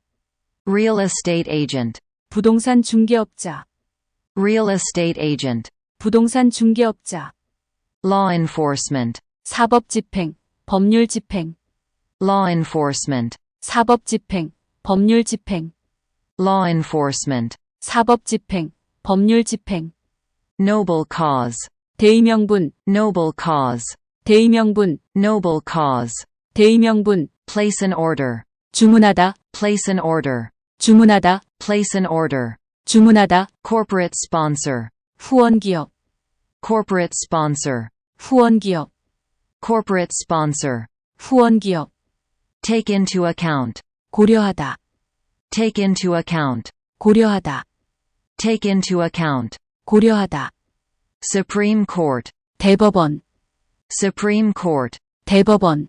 real estate agent, 부동산 중개업자, real estate agent, 부동산 중개업자, law enforcement, 사법 집행, 법률 집행, law enforcement, 사법 집행, 법률 집행, law enforcement, 사법 집행, 법률 집행, noble cause, 대의명분, noble cause, 대의명분, noble cause, 대의명분, place an order, 주문하다, place an order, 주문하다, place an order, 주문하다, corporate sponsor, 후원기업, corporate sponsor, 후원기업, corporate sponsor, 후원기업, take into account, 고려하다, take into account, 고려하다, take into account, 고려하다, Supreme Court, 대법원, Supreme Court, 대법원,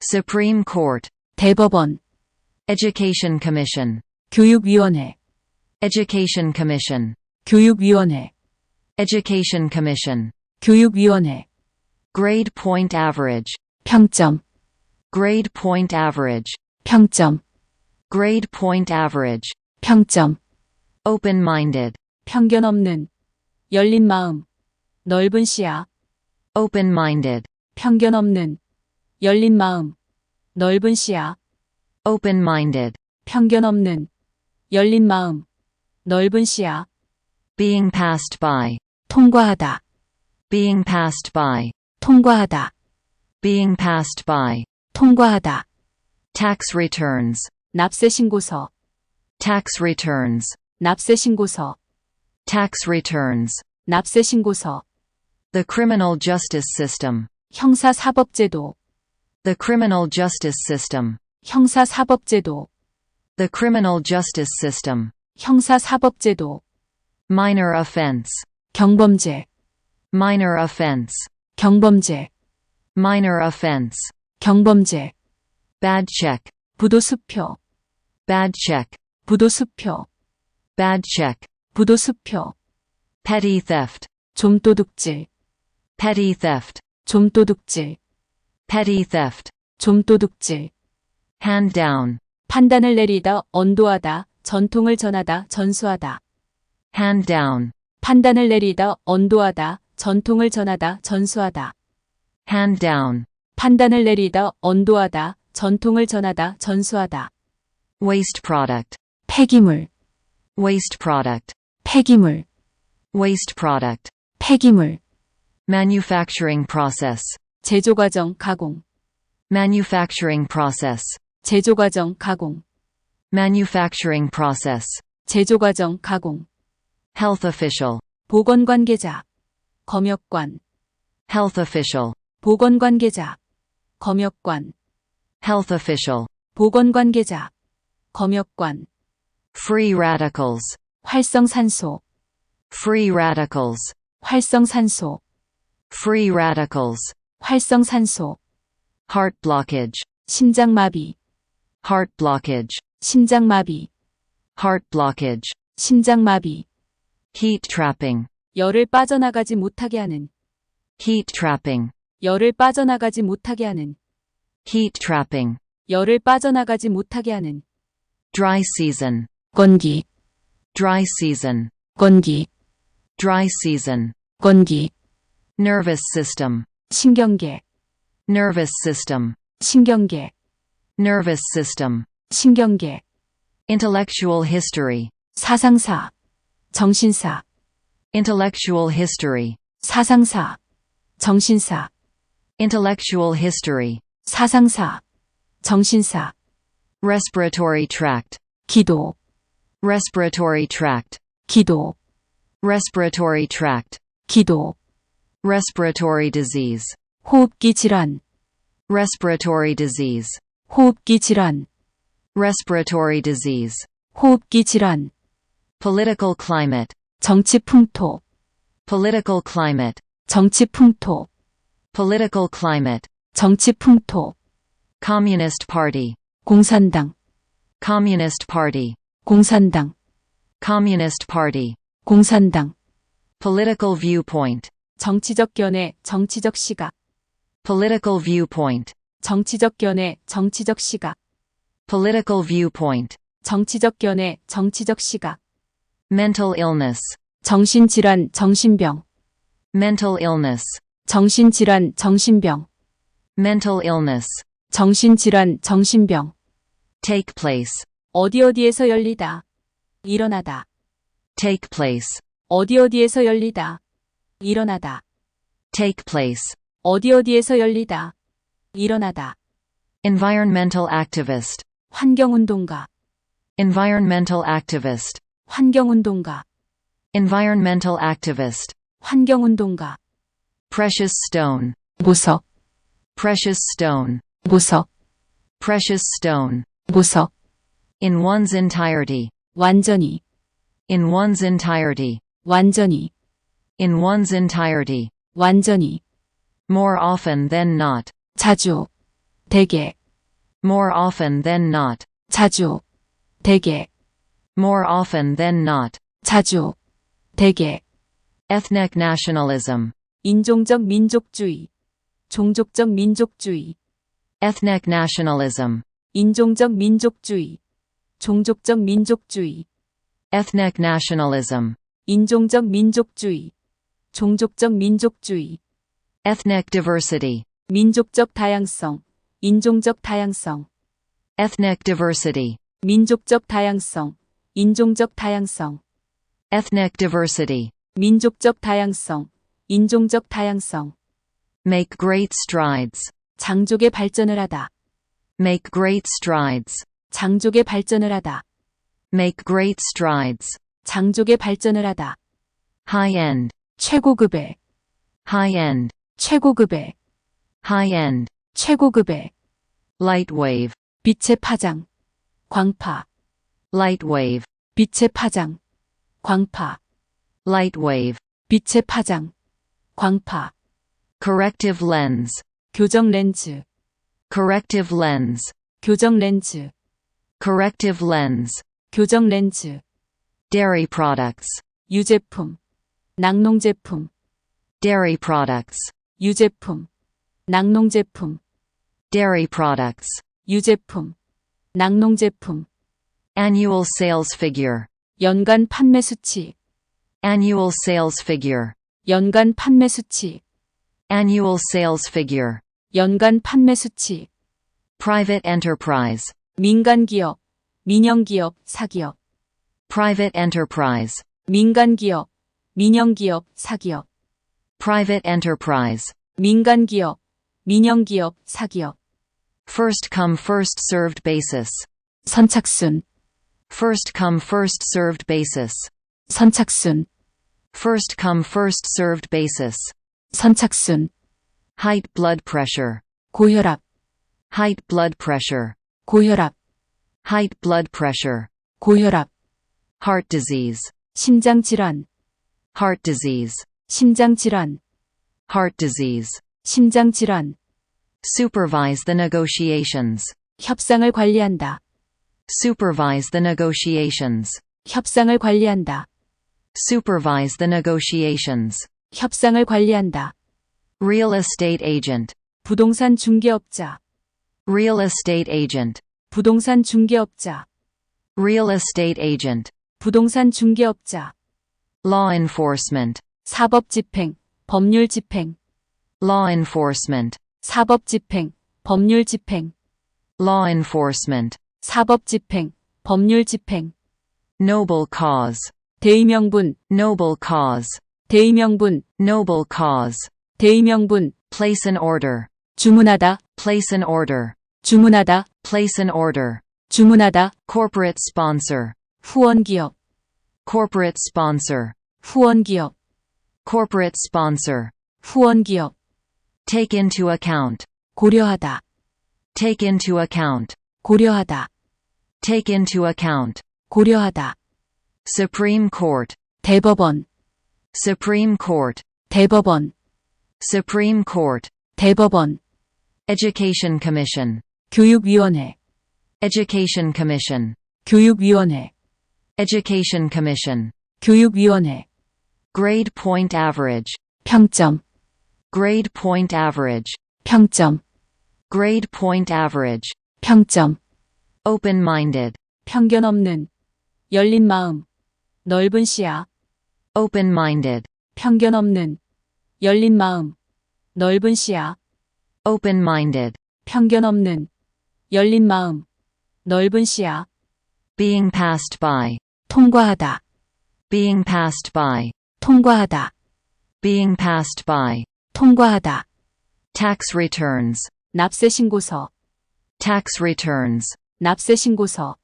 Supreme Court, 대법원, Education Commission, 교육위원회, Education Commission, 교육위원회, Education Commission, 교육위원회, Grade Point Average, 평점, Grade Point Average, 평점, Grade Point Average, 평점, Open-minded, 편견 없는, 열린 마음, 넓은 시야, Open-minded, 편견 없는, 열린 마음, 넓은 시야, Open-minded, 편견 없는, 열린 마음, 넓은 시야, Being passed by, 통과하다, Being passed by, 통과하다, Being passed by, 통과하다, Tax returns, 납세 신고서, Tax returns, 납세 신고서, Tax returns, 납세 신고서, The criminal justice system, 형사 사법제도, The criminal justice system. 형사사법제도, The criminal justice system. 형사사법제도, Minor offense. 경범죄, Minor offense. 경범죄, Minor offense. 경범죄, Bad check. 부도수표, Bad check. 부도수표, Bad check. 부도수표, Petty theft. 좀도둑질, Petty theft. 좀도둑질, Petty theft. 좀도둑질, Hand down. 판단을 내리다, 언도하다, 전통을 전하다, 전수하다. Hand down. 판단을 내리다, 언도하다, 전통을 전하다, 전수하다. Hand down. 판단을 내리다, 언도하다, 전통을 전하다, 전수하다. Waste product. 폐기물, Waste product. 폐기물, Waste product. 폐기물, Manufacturing process. 제조과정, 가공, Manufacturing process. 제조과정, 가공, Manufacturing process. 제조과정, 가공. Health official. 보건관계자, 검역관, Health official. 보건관계자, 검역관, Health official. 보건관계자, 검역관. Free radicals. 활성산소, Free radicals. 활성산소, Free radicals. 활성산소. Heart blockage. 심장마비, Heart blockage. 심장마비, Heart blockage. 심장마비. Heat trapping. 열을 빠져나가지 못하게 하는, Heat trapping. 열을 빠져나가지 못하게 하는, Heat trapping. 열을 빠져나가지 못하게 하는. Dry season. 건기, Dry season. 건기, Dry season. 건기. Nervous system. 신경계, Nervous system. 신경계, Nervous system. 신경계. Intellectual history. 사상사, 정신사, Intellectual history. 사상사, 정신사, Intellectual history. 사상사, 정신사. Respiratory tract. 기도, Respiratory tract. 기도, Respiratory tract. 기도. Respiratory disease. 호흡기 질환, Respiratory disease. 호흡기 질환, Respiratory disease. 호흡기 질환. Political climate. 정치 풍토, Political climate. 정치 풍토, Political climate. 정치 풍토. Communist party. 공산당, Communist party. 공산당, Communist party. 공산당. Political viewpoint. 정치적 견해, 정치적 시각, Political viewpoint. 정치적 견해, 정치적 시각, Political viewpoint. 정치적 견해, 정치적 시각. Mental illness. 정신질환, 정신병, Mental illness. 정신질환, 정신병, Mental illness. 정신질환, 정신병. Take place. 어디어디에서 열리다, 일어나다. Take place. 어디어디에서 열리다, 일어나다. Take place. 어디어디에서 열리다, 일어나다. Environmental activist. 환경운동가, Environmental activist. 환경운동가, Environmental activist. 환경운동가. Precious stone. 보석, Precious stone. 보석, Precious stone. 보석. In one's entirety. 완전히, In one's entirety. 완전히, In one's entirety. 완전히. More often than not. 자주, 대개, More often than not. 자주, 대개, More often than not. 자주, 대개. Ethnic nationalism. 인종적 민족주의, 종족적 민족주의. Ethnic nationalism. 인종적 민족주의, 종족적 민족주의. Ethnic nationalism. 인종적 민족주의, 종족적 민족주의. Ethnic diversity. 민족적 다양성, 인종적 다양성. Ethnic diversity. 민족적 다양성, 인종적 다양성. Ethnic diversity. 민족적 다양성, 인종적 다양성. Make great strides. 장족의 발전을 하다, Make great strides. 장족의 발전을 하다. Make great strides. 장족의 발전을 하다. High end. 최고급의, High end. 최고급의, High end. 최고급의. light wave, 빛의 파장, 광파, light wave, 빛의 파장, 광파, light wave, 빛의 파장, 광파, corrective lens, 교정 렌즈, corrective lens, 교정 렌즈, corrective lens, 교정 렌즈, dairy products, 유제품, 낙농제품, dairy products, 유제품, 낙농제품, dairy products, 유제품, 낙농제품, annual sales figure, 연간 판매 수치, annual sales figure, 연간 판매 수치, annual sales figure, 연간 판매 수치, private enterprise, 민간기업, 민영기업, 사기업, private enterprise, 민간기업, 민영기업, 사기업, private enterprise, 민간기업, 민영기업, 사기업, first come first served basis, 선착순, first come first served basis, 선착순, first come first served basis, 선착순, height blood pressure, 고혈압, height blood pressure, 고혈압, height blood pressure, 고혈압, heart disease, 심장질환, heart disease, 심장질환, heart disease, 심장질환, supervise the negotiations, 협상을 관리한다, supervise the negotiations, 협상을 관리한다, supervise the negotiations, 협상을 관리한다, real estate agent, 부동산 중개업자, real estate agent, 부동산 중개업자, real estate agent, 부동산 중개업자, law enforcement, 사법집행, 법률집행, law enforcement, 사법집행, 법률집행, law enforcement, 사법집행, 법률집행, noble cause, 대의명분, noble cause, 대의명분, noble cause, 대의명분, place an order, 주문하다, place an order, 주문하다, place an order, 주문하다, corporate sponsor, 후원기업, corporate sponsor, 후원기업, corporate sponsor, 후원기업, take into account, 고려하다, take into account, 고려하다, take into account, 고려하다, Supreme Court, 대법원, Supreme Court, 대법원, Supreme Court, 대법원, Education Commission, 교육위원회, Education Commission, 교육위원회, Education Commission, 교육위원회, Grade Point Average, 평점, Grade Point Average, 평점, Grade Point Average, 평점, Open-minded, 편견 없는, 열린 마음, 넓은 시야, Open-minded, 편견 없는, 열린 마음, 넓은 시야, Open-minded, 편견 없는, 열린 마음, 넓은 시야, Being passed by, 통과하다, Being passed by, 통과하다, Being passed by, 통과하다, Tax returns, 납세신고서, Tax returns, 납세신고서,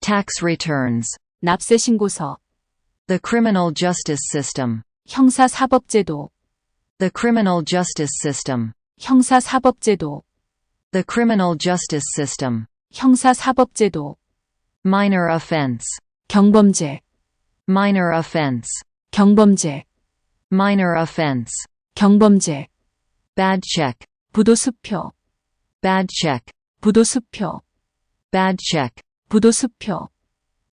Tax returns, 납세신고서, The criminal justice system, 형사사법제도, The criminal justice system, 형사사법제도, The criminal justice system, 형사사법제도, Minor offense, 경범죄, Minor offense, 경범죄, Minor offense, 경범죄, Bad check, 부도수표, Bad check, 부도수표, Bad check, 부도수표,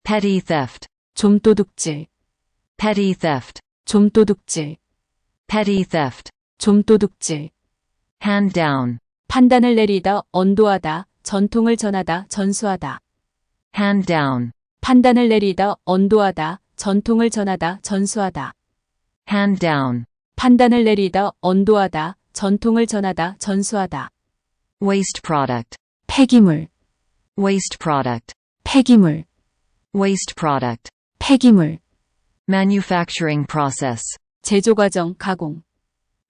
Petty theft, 좀도둑질, Petty theft, 좀도둑질, Petty theft, 좀도둑질, Hand down, 판단을 내리다, 언도하다, 전통을 전하다, 전수하다, Hand down, 판단을 내리다, 언도하다, 전통을 전하다, 전수하다, Hand down, 판단을 내리다, 언도하다, 전통을 전하다, 전수하다, Waste product, 폐기물, Waste product, 폐기물, Waste product, 폐기물, Manufacturing process, 제조과정, 가공,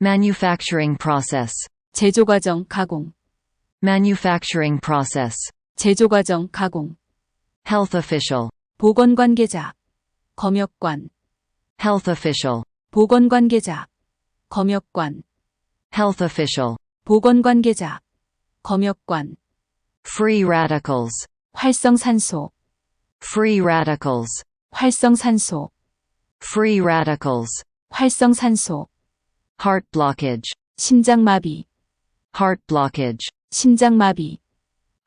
Manufacturing process, 제조과정, 가공, Manufacturing process, 제조과정, 가공, Health official, 보건관계자, 검역관, Health official, 보건관계자, 검역관, Health official, 보건관계자, 검역관, Free radicals. 활성산소, Free radicals. 활성산소, Free radicals. 활성산소, Heart blockage. 심장마비, Heart blockage. 심장마비,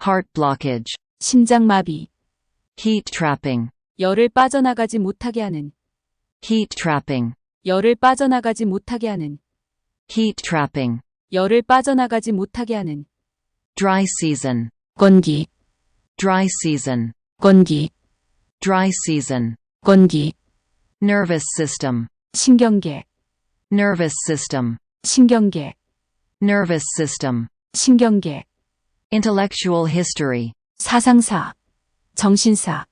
Heart blockage. 심장마비, Heat trapping. 열을 빠져나가지 못하게 하는, Heat trapping. 열을 빠져나가지 못하게 하는, Heat trapping. 열을 빠져나가지 못하게 하는, Dry season. 건기, Dry season. 건기, Dry season. 건기, Nervous system. 신경계, Nervous system. 신경계, Nervous system. 신경계, Intellectual history. 사상사, 정신사,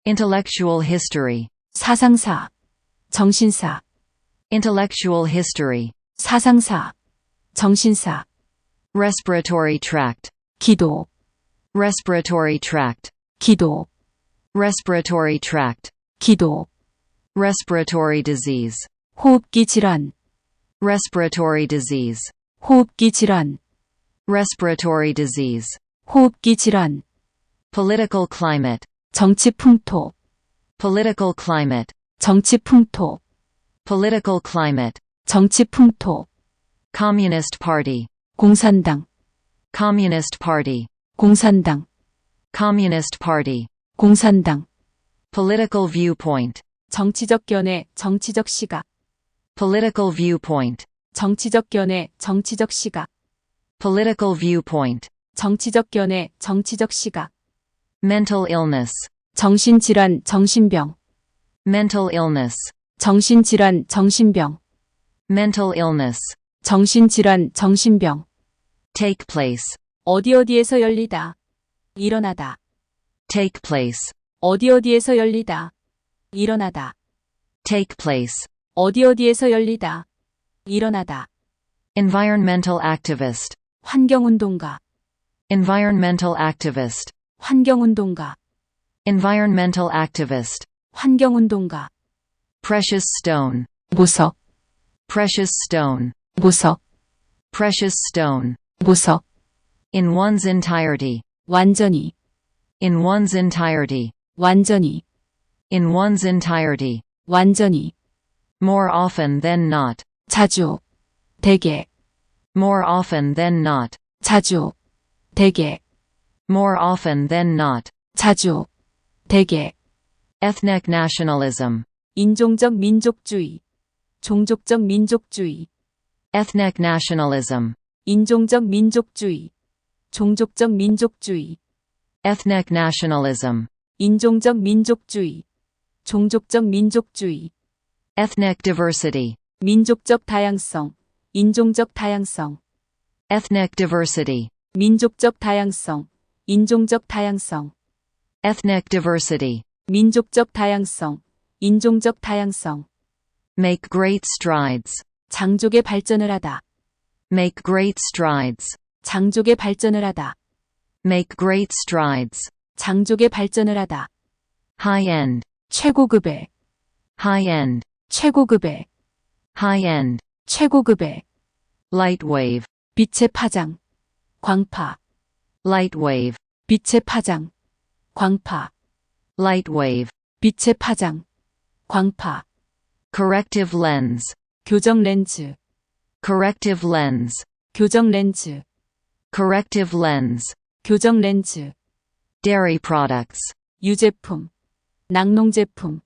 Intellectual history. 사상사, 정신사, Intellectual history. 사상사, 정신사, Respiratory tract. 기도, Respiratory tract. 기도, Respiratory tract. 기도, Respiratory disease. 호흡기 질환, Respiratory disease. 호흡기 질환, Respiratory disease. 호흡기 질환, Political climate. 정치 풍토, Political climate. 정치 풍토, Political climate. 정치 풍토, Communist party. 공산당, Communist party. 공산당, Communist party. 공산당, Political viewpoint. 정치적 견해, 정치적 시각, Political viewpoint. 정치적 견해, 정치적 시각, Political viewpoint. 정치적 견해, 정치적 시각, Mental illness. 정신질환, 정신병, Mental illness. 정신질환, 정신병, Mental illness. 정신질환, 정신병, Take place. 어디어디에서 열리다, 일어나다, Take place. 어디어디에서 열리다, 일어나다, Take place. 어디어디에서 열리다, 일어나다, Environmental activist. 환경운동가, Environmental activist. 환경운동가, Environmental activist. 환경운동가, Precious stone. 보석, Precious stone. 보석, Precious stone. 보석, In one's entirety. 완전히, In one's entirety. 완전히, In one's entirety. 완전히, More often than not. 자주, 대개, More often than not. 자주, 대개, More often than not. 자주, 대개, Ethnic nationalism. 인종적 민족주의, 종족적 민족주의, Ethnic nationalism. 인종적 민족주의, 종족적 민족주의, Ethnic nationalism. 인종적 민족주의, 종족적 민족주의, Ethnic diversity. 민족적 다양성, 인종적 다양성, Ethnic diversity. 민족적 다양성, 인종적 다양성, Ethnic diversity. 민족적 다양성, 인종적 다양성, Make great strides. 장족의 발전을 하다, Make great strides. 장족의 발전을 하다, Make great strides. 장족의 발전을 하다, High end. 최고급의, High end. 최고급의, High end. 최고급의, Light wave. 빛의 파장, 광파, Light wave. 빛의 파장, 광파, Light wave. 빛의 파장, 광파, Corrective lens. 교정 렌즈, Corrective lens. 교정 렌즈, Corrective lens. 교정 렌즈, Dairy products. 유제품, 낙농제품,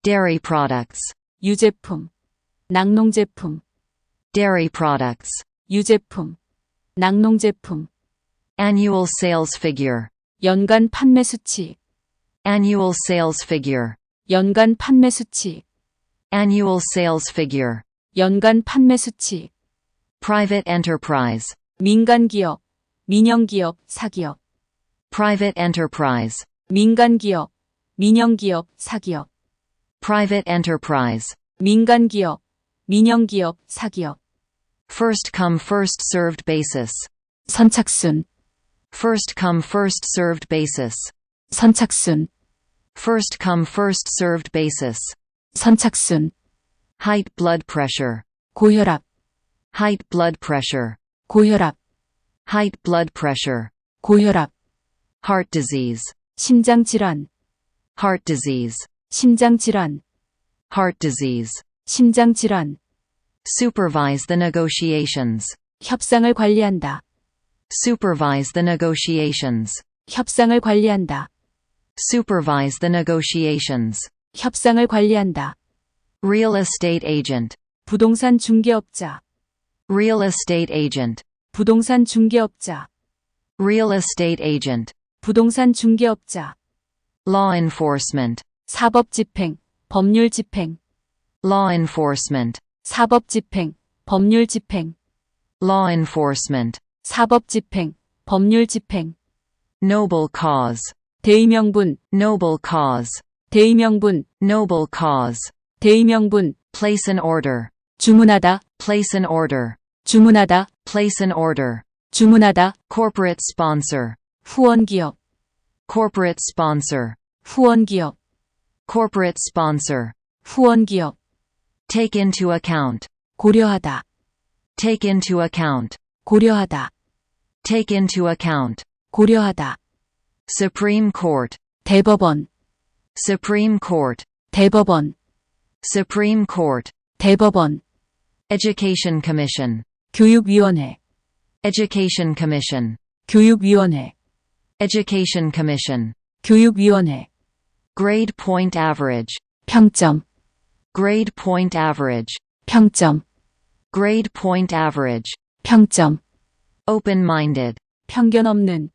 Dairy products. 유제품, 낙농제품, Dairy products. 유제품, 낙농제품, Annual sales figure. 연간 판매 수치, Annual sales figure. 연간 판매 수치, Annual sales figure. 연간 판매 수치, Private enterprise. 민간기업, 민영기업, 사기업, Private enterprise. 민간기업, 민영기업, 사기업, Private enterprise. 민간기업, 민영기업, 사기업, First come first served basis. 선착순, First come first served basis. 선착순, First come first served basis. 선착순, Height blood pressure. 고혈압, Height blood pressure. 고혈압, Height blood pressure. 고혈압, heart disease, 심장 질환, heart disease, 심장 질환, heart disease. 심장 질환. Supervise the negotiations, 협상을 관리한다. supervise the negotiations, 협상을 관리한다. supervise the negotiations. 협상을 관리한다. Real estate agent, 부동산 중개업자, real estate agent, 부동산 중개업자, real estate agent. 부동산 중개업자. Law enforcement, 사법 집행, 법률 집행, law enforcement, 사법 집행, 법률 집행, law enforcement. 사법 집행, 법률 집행. Noble cause, 대의명분, noble cause, 대의명분, noble cause. 대의명분. Place an order, 주문하다, place an order, 주문하다, place an order. 주문하다. Corporate sponsor, 후원기업, corporate sponsor, 후원기업, corporate sponsor. 후원기업. Take into account, 고려하다, take into account, 고려하다, take into account. 고려하다. Supreme Court, 대법원, Supreme Court, 대법원, Supreme Court. 대법원. Education Commission, 교육위원회, Education Commission, 교육위원회, Education Commission. 교육위원회. Grade point average, 평점, grade point average, 평점, grade point average. 평점. Open-minded, 편견 없는,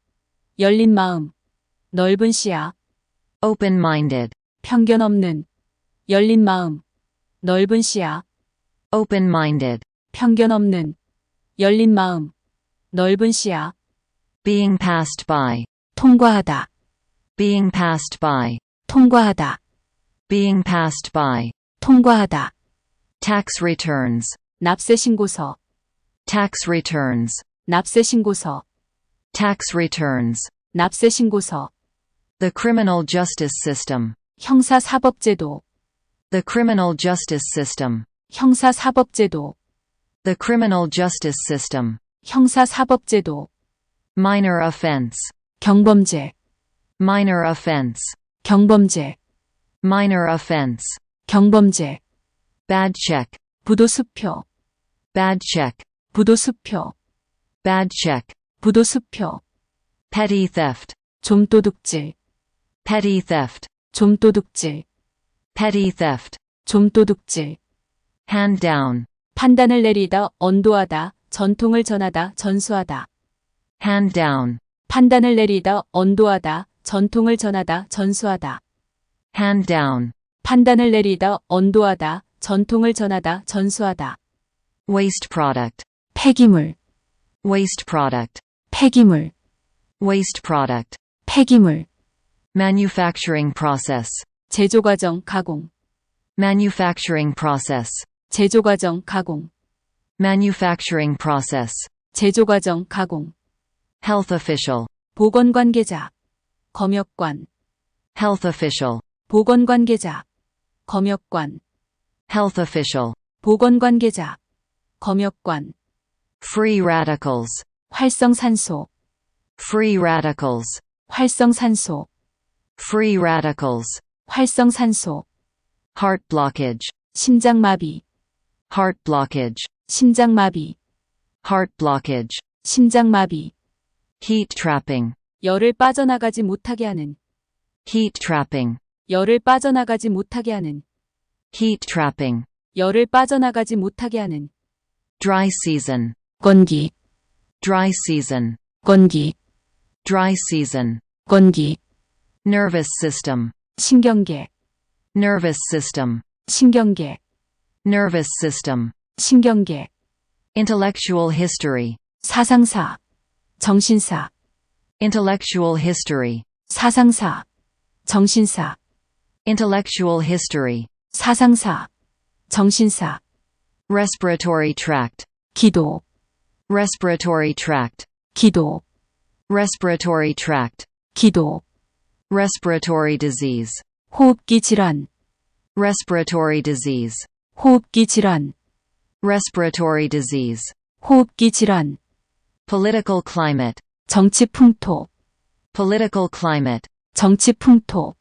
열린 마음, 넓은 시야. open-minded, 편견 없는, 열린 마음, 넓은 시야. open-minded. 편견 없는, 열린 마음, 넓은 시야. Being passed by, 통과하다, being passed by, 통과하다, being passed by. 통과하다. Tax returns, 납세 신고서, tax returns, 납세 신고서, tax returns. 납세 신고서. The criminal justice system, 형사 사법제도, the criminal justice system, 형사 사법제도, the criminal justice system. 형사 사법제도. Minor offense, 경범죄, minor offense, 경범죄, minor offense. 경범죄. Bad check, 부도수표, bad check, 부도수표, bad check. 부도수표. Petty theft, 좀도둑질, petty theft, 좀도둑질, petty theft. 좀도둑질. Hand down, 판단을 내리다, 언도하다, 전통을 전하다, 전수하다. hand down, 판단을 내리다, 언도하다, 전통을 전하다, 전수하다. hand down. 판단을 내리다, 언도하다, 전통을 전하다, 전수하다. Waste product, 폐기물, waste product, 폐기물, waste product. 폐기물. Manufacturing process, 제조과정, 가공, manufacturing process, 제조과정, 가공, manufacturing process. 제조과정, 가공. Health official, 보건관계자, 검역관, health official, 보건관계자, 검역관, health official. 보건관계자, 검역관. Free radicals, 활성산소, free radicals, 활성산소, free radicals. 활성산소. Heart blockage, 심장마비, heart blockage, 심장마비, heart blockage. 심장마비. Heat trapping, 열을 빠져나가지 못하게 하는, heat trapping, 열을 빠져나가지 못하게 하는, heat trapping. 열을 빠져나가지 못하게 하는. Dry season, 건기, dry season, 건기, dry season. 건기. Nervous system, 신경계, nervous system, 신경계, nervous system. 신경계. Intellectual history, 사상사, 정신사, intellectual history, 사상사, 정신사, intellectual history. 사상사, 정신사. Respiratory tract, 기도, respiratory tract, 기도, respiratory tract. 기도. Respiratory disease, 호흡기 질환, respiratory disease, 호흡기 질환, respiratory disease. 호흡기 질환. Political climate, 정치 풍토, Political climate. 정치 풍토,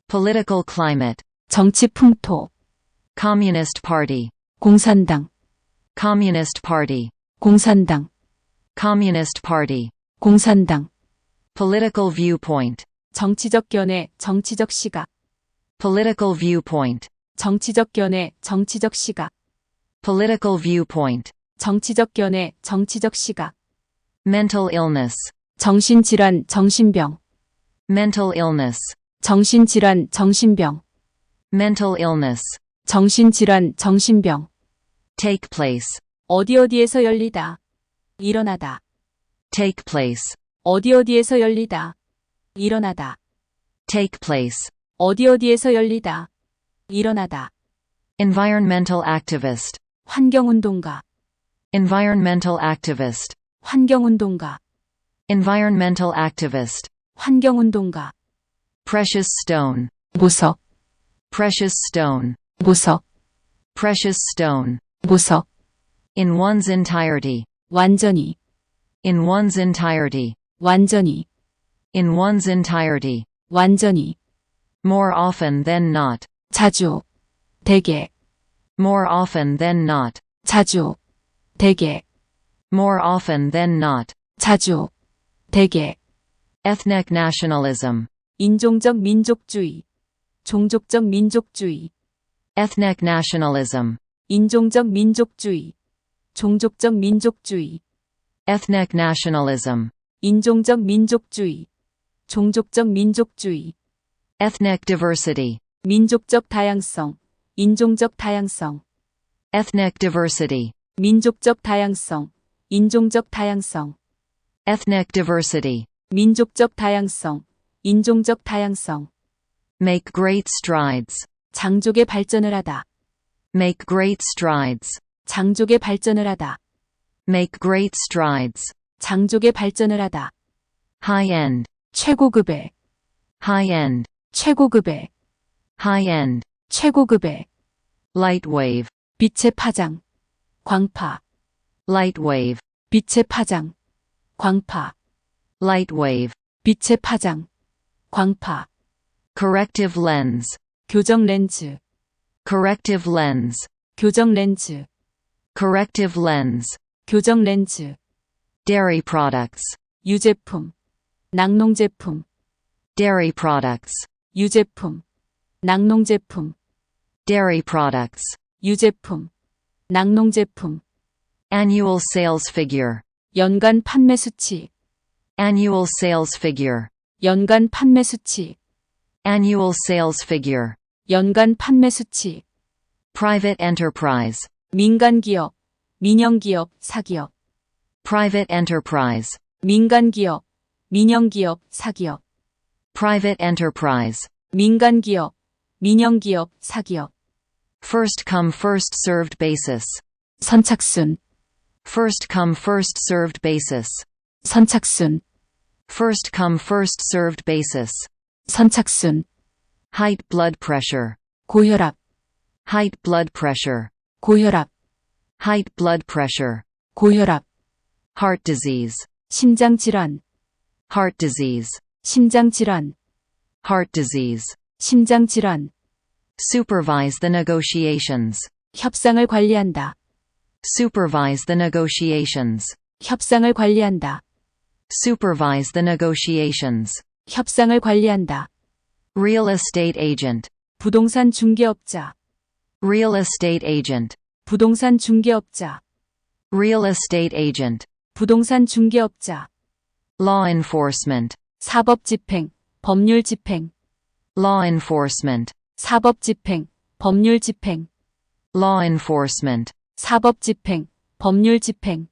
Political climate. 정치 풍토. Communist Party. 공산당, Communist Party. 공산당, Communist Party. 공산당. Political viewpoint. 정치적 견해, 정치적 시각. Political viewpoint. 정치적 견해, 정치적 시각. Political viewpoint. 정치적 견해, 정치적 시각. Mental illness. 정신질환, 정신병. Mental illness. 정신질환, 정신병. Mental illness. 정신질환, 정신병. Take place. 어디어디에서 열리다. 일어나다. Take place. 어디어디에서 열리다. 일어나다. Take place. 어디어디에서 열리다. 일어나다. Environmental activist. 환경운동가. Environmental activist. 환경운동가. Environmental activist. 환경운동가. Precious stone. 보석, Precious stone. 보석, Precious stone. 보석. In one's entirety. 완전히, In one's entirety. 완전히, In one's entirety. 완전히. More often than not. 자주, 대개, More often than not. 자주, 대개, More often than not. 자주, 대개. Ethnic nationalism. 인종적 민족주의, 종족적 민족주의. Ethnic nationalism. 인종적 민족주의, 종족적 민족주의. Ethnic nationalism. 인종적 민족주의, 종족적 민족주의. Ethnic diversity. 민족적 다양성, 인종적 다양성. Ethnic diversity. 민족적 다양성, 인종적 다양성. Ethnic diversity. 민족적 다양성, 인종적 다양성. Make great strides. 장족의 발전을 하다. Make great strides. 장족의 발전을 하다. Make great strides. 장족의 발전을 하다. High end. 최고급의, High end. 최고급의, High end. 최고급의. Light wave. 빛의 파장, 광파. Light wave. 빛의 파장, 광파. Light wave. 빛의 파장, 광파. Corrective lens. 교정 렌즈, Corrective lens. 교정 렌즈, Corrective lens. 교정 렌즈. Dairy products. 유제품, 낙농제품, Dairy products. 유제품, 낙농제품, Dairy products. 유제품, 낙농제품. Annual sales figure. 연간 판매 수치, Annual sales figure. 연간 판매 수치, Annual sales figure. 연간 판매 수치. Private enterprise. 민간기업, 민영기업, 사기업. Private enterprise. 민간기업, 민영기업, 사기업. Private enterprise. 민간기업, 민영기업, 사기업. First come first served basis. 선착순, First come first served basis. 선착순, First come first served basis. 선착순. Height blood pressure. 고혈압, Height blood pressure. 고혈압, Height blood pressure. 고혈압. Heart disease. 심장질환, Heart disease. 심장질환, Heart disease. 심장질환. Supervise the negotiations. 협상을 관리한다. Supervise the negotiations. 협상을 관리한다. Supervise the negotiations. 협상을 관리한다. Real estate agent. 부동산 중개업자, Real estate agent. 부동산 중개업자, Real estate agent. 부동산 중개업자. Law enforcement. 사법 집행, 법률 집행, Law enforcement. 사법 집행, 법률 집행, Law enforcement. 사법 집행, 법률 집행.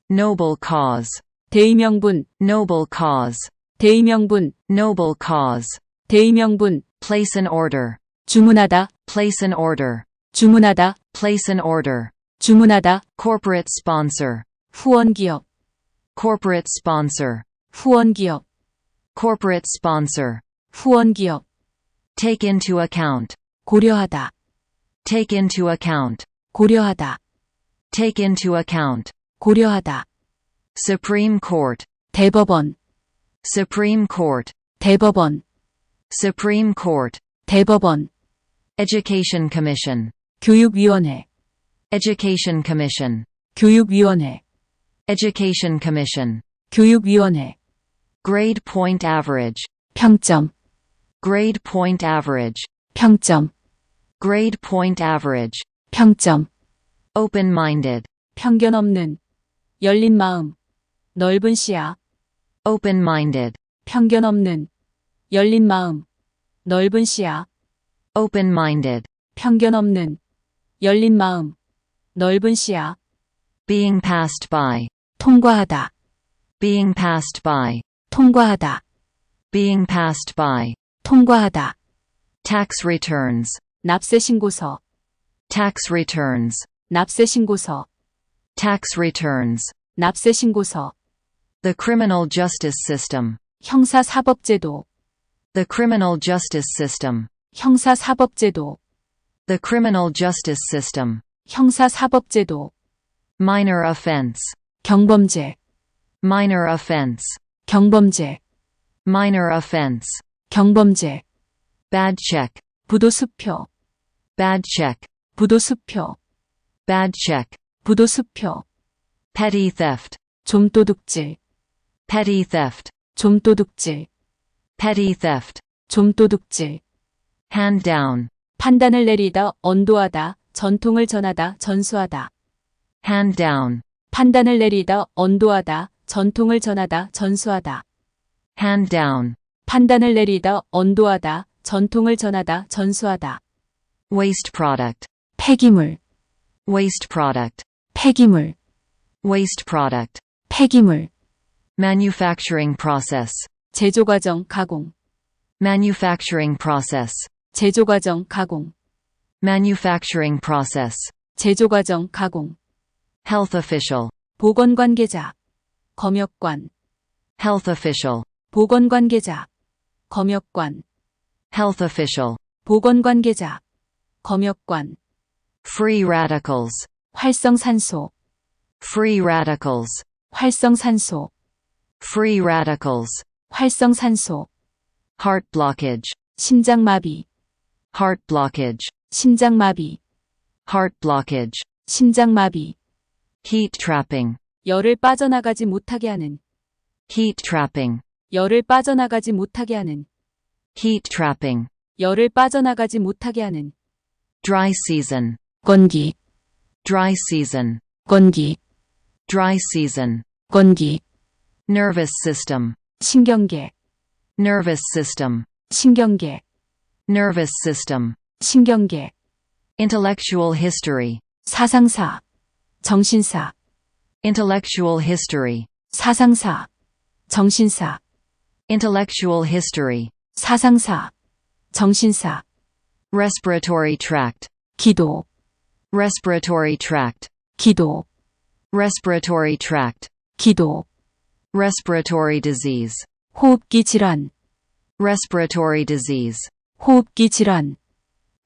Noble cause. 대의명분, Noble cause. 대의명분, Noble cause. 대의명분. Place an order. 주문하다, Place an order. 주문하다, Place an order. 주문하다. Corporate sponsor. 후원기업, Corporate sponsor. 후원기업, Corporate sponsor. 후원기업. Take into account. 고려하다, Take into account. 고려하다, Take into account. 고려하다. Supreme Court. 대법원, Supreme Court. 대법원, Supreme Court. 대법원, Education Commission. 교육위원회, Education Commission. 교육위원회, Education Commission. 교육위원회, Grade point average. 평점, Grade point average. 평점, Grade point average. 평점, Open-minded. 편견 없는, 열린 마음, 넓은 시야, Open-minded. 편견 없는, 열린 마음, 넓은 시야, Open-minded. 편견 없는, 열린 마음, 넓은 시야, Being passed by. 통과하다, Being passed by. 통과하다, Being passed by. 통과하다, Tax returns. 납세 신고서, Tax returns. 납세 신고서, Tax returns. 납세 신고서, The criminal justice system. 형사사법제도, The criminal justice system. 형사사법제도, The criminal justice system. 형사사법제도, Minor offense. 경범죄, Minor offense. 경범죄, Minor offense. 경범죄, Bad check. 부도수표, Bad check. 부도수표, Bad check. 부도수표, Petty theft. 좀도둑질, Petty theft. 좀도둑질, Petty theft. 좀도둑질, Hand down. 판단을 내리다, 언도하다, 전통을 전하다, 전수하다, Hand down. 판단을 내리다, 언도하다, 전통을 전하다, 전수하다, Hand down. 판단을 내리다, 언도하다, 전통을 전하다, 전수하다, Waste product. 폐기물, Waste product. 폐기물, Waste product. 폐기물, Manufacturing process. 제조과정, 가공, Manufacturing process. 제조과정, 가공, Manufacturing process. 제조과정, 가공, Health official. 보건관계자, 검역관, Health official. 보건관계자, 검역관, Health official. 보건관계자, 검역관, Free radicals. 활성산소, Free radicals. 활성산소, Free radicals. 활성산소, Heart blockage. 심장마비, Heart blockage. 심장마비, Heart blockage. 심장마비, Heat trapping. 열을 빠져나가지 못하게 하는, Heat trapping. 열을 빠져나가지 못하게 하는, Heat trapping. 열을 빠져나가지 못하게 하는, Dry season. 건기, Dry season. 건기, Dry season. 건기, Nervous system. 신경계, Nervous system. 신경계, Nervous system. 신경계, Intellectual history. 사상사, 정신사, Intellectual history. 사상사, 정신사, Intellectual history. 사상사, 정신사, Respiratory tract. 기도, Respiratory tract. 기도, Respiratory tract. 기도, Respiratory disease. 호흡기 질환, Respiratory disease. 호흡기 질환,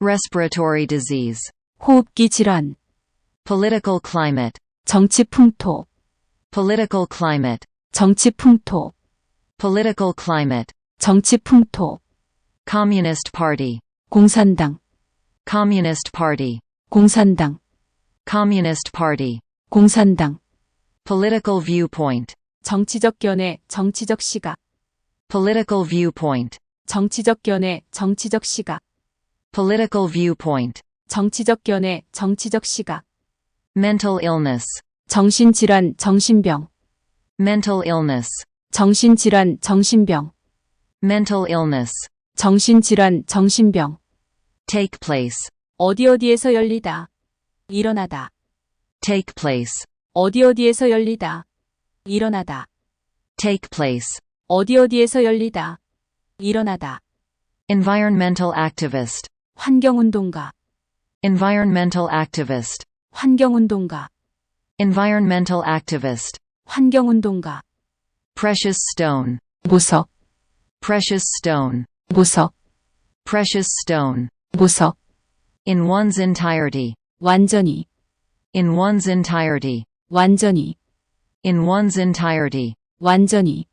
Respiratory disease. 호흡기 질환, Political climate. 정치 풍토, Political climate. 정치 풍토, Political climate. 정치 풍토, Communist party. 공산당, Communist party. 공산당, Communist party. 공산당, Political viewpoint. 정치적 견해, 정치적 시각, Political viewpoint. 정치적 견해, 정치적 시각, Political viewpoint. 정치적 견해, 정치적 시각, Mental illness. 정신질환, 정신병, Mental illness. 정신질환, 정신병, Mental illness. 정신질환, 정신병, Take place. 어디어디에서 열리다, 일어나다, Take place. 어디어디에서 열리다, 일어나다, Take place. 어디어디에서 열리다, 일어나다, Environmental activist. 환경운동가, Environmental activist. 환경운동가, Environmental activist. 환경운동가, Precious stone. 보석, Precious stone. 보석, Precious stone. 보석, In one's entirety. 완전히, In one's entirety. 완전히, In one's entirety. 완전히,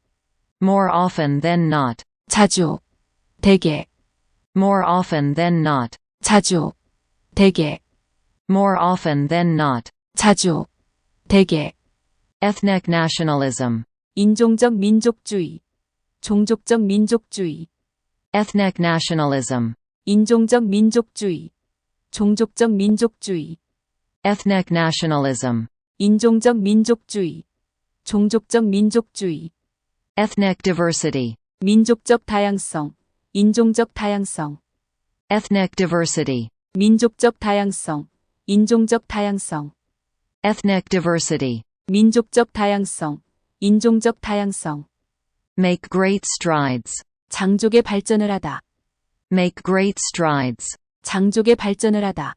more often than not, 자주, 대개, more often than not, 자주, 대개, more often than not, 자주, 대개, ethnic nationalism, 인종적 민족주의, 종족적 민족주의, ethnic nationalism, 인종적 민족주의, 종족적 민족주의, ethnic nationalism, 인종적 민족주의, 종족적 민족주의, ethnic diversity, 민족적 다양성, 인종적 다양성, ethnic diversity, 민족적 다양성, 인종적 다양성, ethnic diversity, 민족적 다양성, 인종적 다양성, make great strides, 장족의 발전을 하다, make great strides, 장족의 발전을 하다,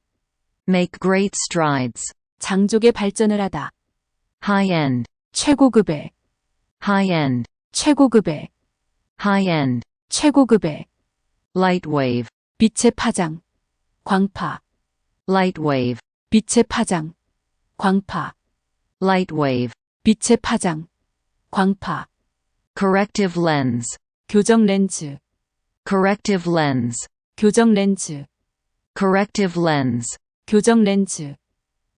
make great strides, 장족의 발전을 하다, high-end, 최고급의, high-end, 최고급의, high-end, 최고급의, light wave, 빛의 파장, 광파, light wave, 빛의 파장, 광파, light wave, 빛의 파장, 광파, corrective lens, 교정 렌즈, corrective lens, 교정 렌즈, corrective lens, 교정 렌즈,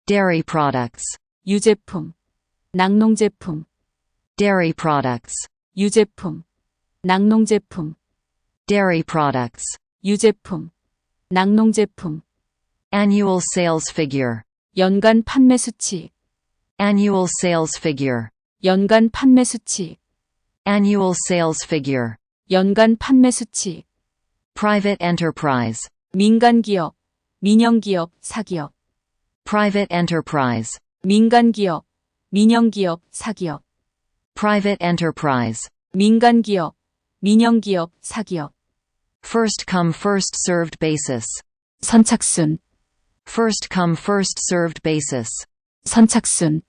dairy products, 유제품, 낙농제품, dairy products, 유제품, 낙농제품, dairy products, 유제품, 낙농제품, annual sales figure, 연간 판매 수치, annual sales figure, 연간 판매 수치, annual sales figure, 연간 판매 수치, private enterprise, 민간기업, 민영기업, 사기업, private enterprise, 민간기업, 민영기업, 사기업, private enterprise, 민간기업, 민영기업, 사기업, first come first served basis, 선착순, first come first served basis, 선착순,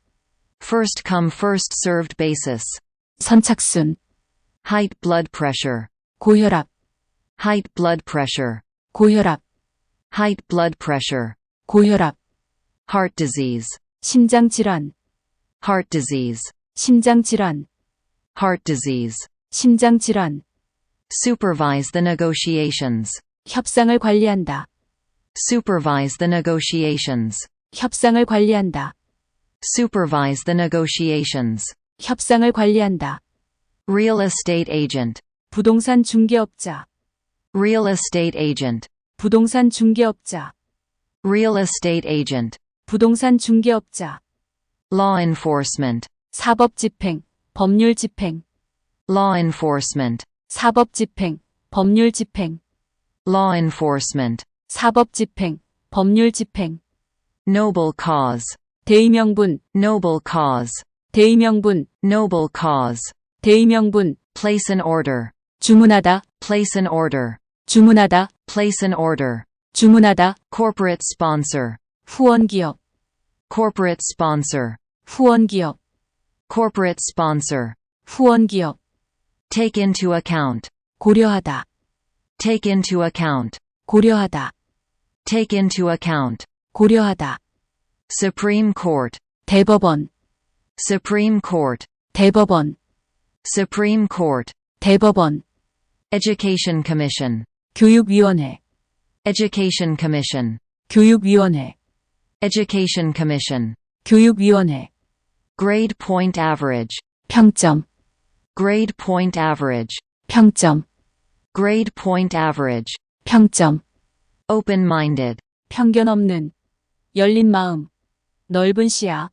first come first served basis, 선착순, height blood pressure, 고혈압, height blood pressure, 고혈압, height blood pressure, 고혈압, heart disease, 심장질환, heart disease, 심장질환, heart disease, 심장질환, supervise the negotiations, 협상을 관리한다, supervise the negotiations, 협상을 관리한다, supervise the negotiations, 협상을 관리한다, real estate agent, 부동산 중개업자, real estate agent, 부동산 중개업자, real estate agent, 부동산 중개업자, law enforcement, 사법집행, 법률집행, law enforcement, 사법집행, 법률집행, law enforcement, 사법집행, 법률집행, noble cause, 대의명분, noble cause, 대의명분, noble cause, 대의명분, place an order, 주문하다, place an order, 주문하다, place an order, 주문하다, corporate sponsor, 후원기업, corporate sponsor, 후원기업, corporate sponsor, 후원기업, take into account, 고려하다, take into account, 고려하다, take into account, 고려하다, Supreme Court, 대법원, Supreme Court, 대법원, Supreme Court, 대법원, Education Commission, 교육위원회, Education Commission, 교육위원회, Education Commission, 교육위원회, Grade Point Average, 평점, Grade Point Average, 평점, Grade Point Average, 평점, Open-minded, 편견 없는, 열린 마음, 넓은 시야,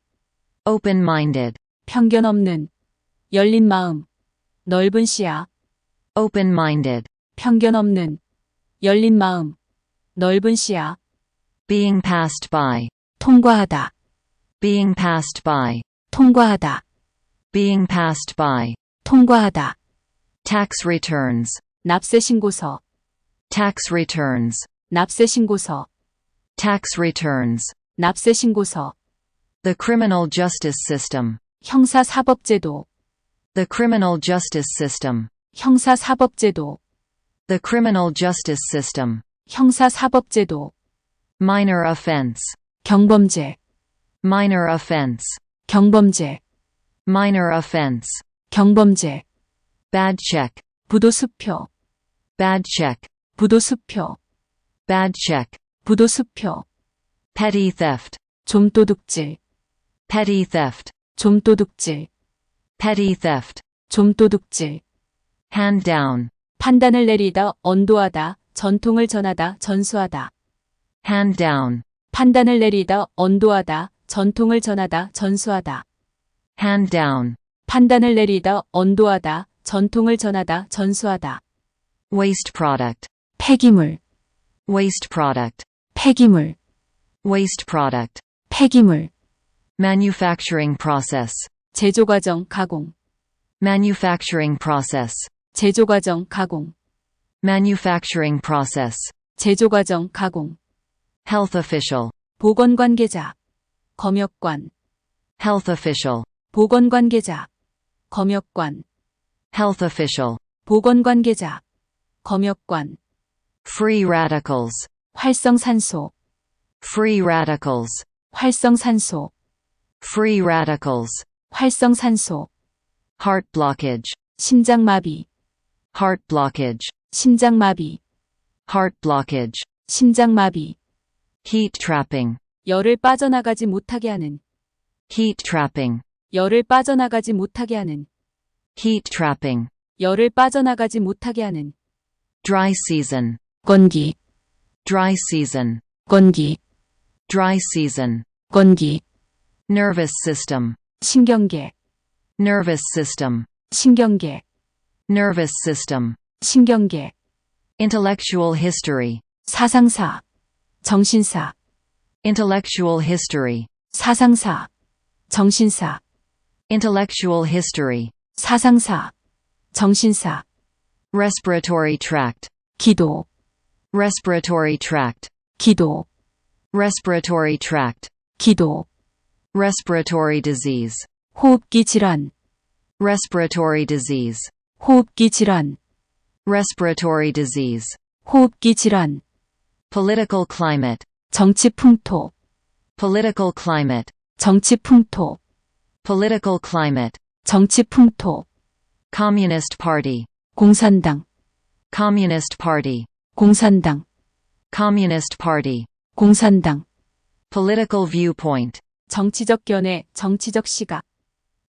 Open-minded, 편견 없는, 열린 마음, 넓은 시야, Open-minded, 편견 없는, 열린 마음, 넓은 시야, Being passed by, 통과하다, Being passed by, 통과하다, Being passed by, 통과하다, Tax returns, 납세 신고서, Tax returns, 납세 신고서, Tax returns, 납세 신고서, The criminal justice system, 형사사법제도, The criminal justice system, 형사사법제도, The criminal justice system, 형사사법제도, Minor offense, 경범죄, Minor offense, 경범죄, Minor offense, 경범죄, bad check, 부도수표, bad check, 부도수표, bad check, 부도수표, petty theft, 좀도둑질, petty theft, 좀도둑질, petty theft, 좀도둑질, hand down, 판단을 내리다, 언도하다, 전통을 전하다, 전수하다. hand down, 판단을 내리다, 언도하다, 전통을 전하다, 전수하다. hand down, 판단을 내리다, 언도하다, 전통을 전하다, 전수하다. waste product, 폐기물, waste product, 폐기물, waste product, 폐기물. manufacturing process, 제조과정, 가공, manufacturing process, 제조과정, 가공, manufacturing process, 제조과정, 가공. health official, 보건관계자, 검역관, health official, 보건관계자, 검역관, health official, 보건관계자, 검역관. free radicals, 활성산소, free radicals, 활성산소, free radicals, 활성산소. heart blockage, 심장마비, heart blockage, 심장마비, heart blockage, 심장마비. heat trapping, 열을 빠져나가지 못하게 하는, heat trapping, 열을 빠져나가지 못하게 하는, heat trapping, 열을 빠져나가지 못하게 하는. dry season, 건기, dry season, 건기, dry season, 건기. nervous system, 신경계, nervous system, 신경계, nervous system, 신경계. intellectual history, 사상사, 정신사, intellectual history, 사상사, 정신사, intellectual history, 사상사, 정신사. respiratory tract, 기도, respiratory tract, 기도, respiratory tract, 기도. respiratory disease, 호흡기 질환, respiratory disease, 호흡기 질환, respiratory disease, 호흡기 질환. political climate, 정치 풍토, political climate, 정치 풍토, political climate, 정치 풍토. communist party, 공산당, communist party, 공산당, communist party, 공산당. political viewpoint, 정치적 견해, 정치적 시각,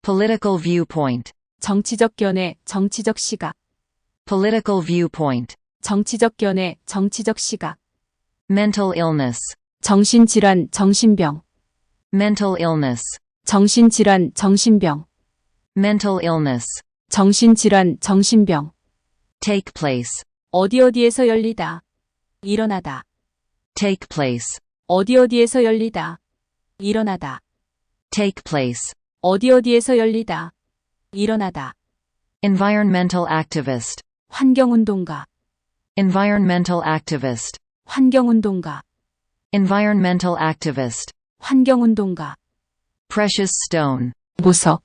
political viewpoint, 정치적 견해, 정치적 시각, political viewpoint, 정치적 견해, 정치적 시각. mental illness, 정신질환, 정신병, mental illness, 정신질환, 정신병, mental illness, 정신질환, 정신병. take place, 어디어디에서 열리다, 일어나다. take place, 어디어디에서 열리다, 일어나다. take place, 어디어디에서 열리다, 일어나다. environmental activist, 환경운동가, environmental activist, 환경운동가, environmental activist, 환경운동가. precious stone, 보석,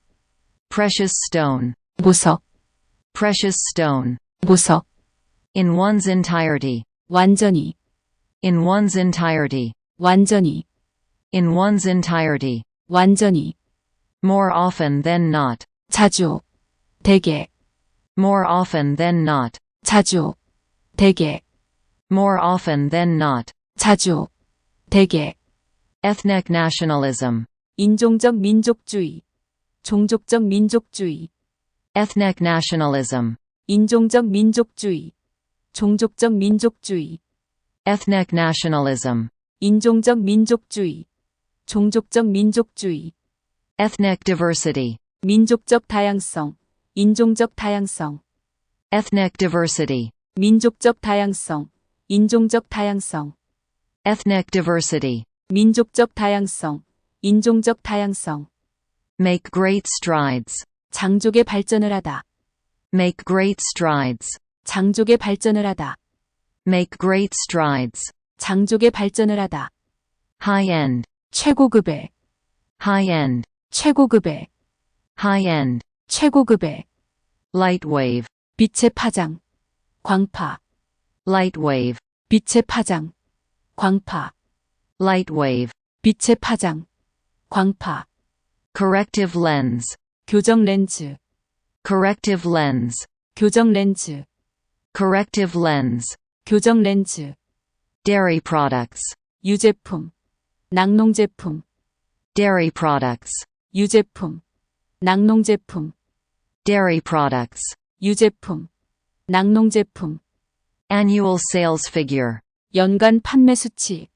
precious stone, 보석, precious stone, 보석. in one's entirety, 완전히, in one's entirety, 완전히, in one's entirety, 완전히. more often than not, 자주, 대개, more often than not, 자주, 대개, more often than not, 자주, 대개. ethnic nationalism, 인종적 민족주의, 종족적 민족주의, ethnic nationalism, 인종적 민족주의, 종족적 민족주의, ethnic nationalism, 인종적 민족주의, 종족적 민족주의. ethnic diversity, 민족적 다양성, 인종적 다양성, ethnic diversity, 민족적 다양성, 인종적 다양성, ethnic diversity, 민족적 다양성, 인종적 다양성. make great strides, 장족의 발전을 하다, make great strides, 장족의 발전을 하다, make great strides, 장족의 발전을 하다. high end, 최고급의, high end, 최고급의, high end, 최고급의. light wave, 빛의 파장, 광파, light wave, 빛의 파장, 광파, light wave, 빛의 파장, 광파. corrective lens, 교정 렌즈, corrective lens, 교정 렌즈, corrective lens, 교정 렌즈, dairy products, 유제품, 낙농제품, dairy products, 유제품, 낙농제품, dairy products, 유제품, 낙농제품, annual sales figure, 연간 판매 수치,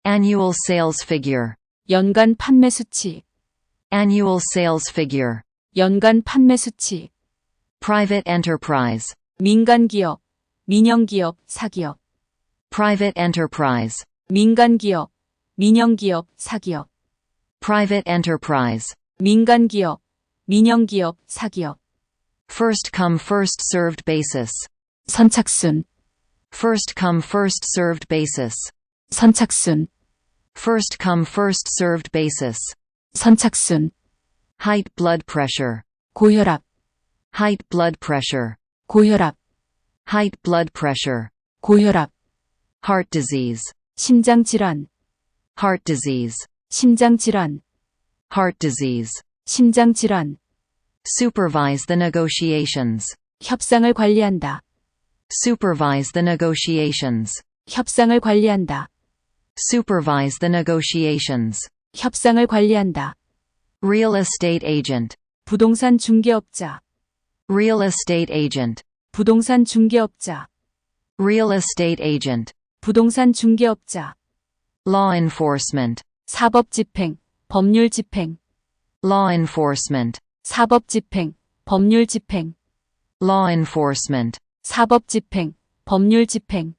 annual sales figure, 연간 판매 수치, annual sales figure, 연간 판매 수치, private enterprise, 민간기업, 민영기업, 사기업, private enterprise, 민간기업, 민영기업, 사기업, private enterprise, 민간기업, 민영기업, 사기업, first come first served basis, 선착순, first come first served basis, 선착순, first come first served basis, 선착순, height blood pressure, 고혈압, height blood pressure, 고혈압, height blood pressure, 고혈압, heart disease, 심장질환, heart disease, 심장질환, heart disease, 심장질환, supervise the negotiations, 협상을 관리한다, supervise the negotiations, 협상을 관리한다, supervise the negotiations, 협상을 관리한다, real estate agent, 부동산 중개업자, real estate agent, 부동산 중개업자, real estate agent, 부동산 중개업자, law enforcement, 사법집행, 법률집행, law enforcement, 사법집행, 법률집행, law enforcement, 사법집행, 법률집행,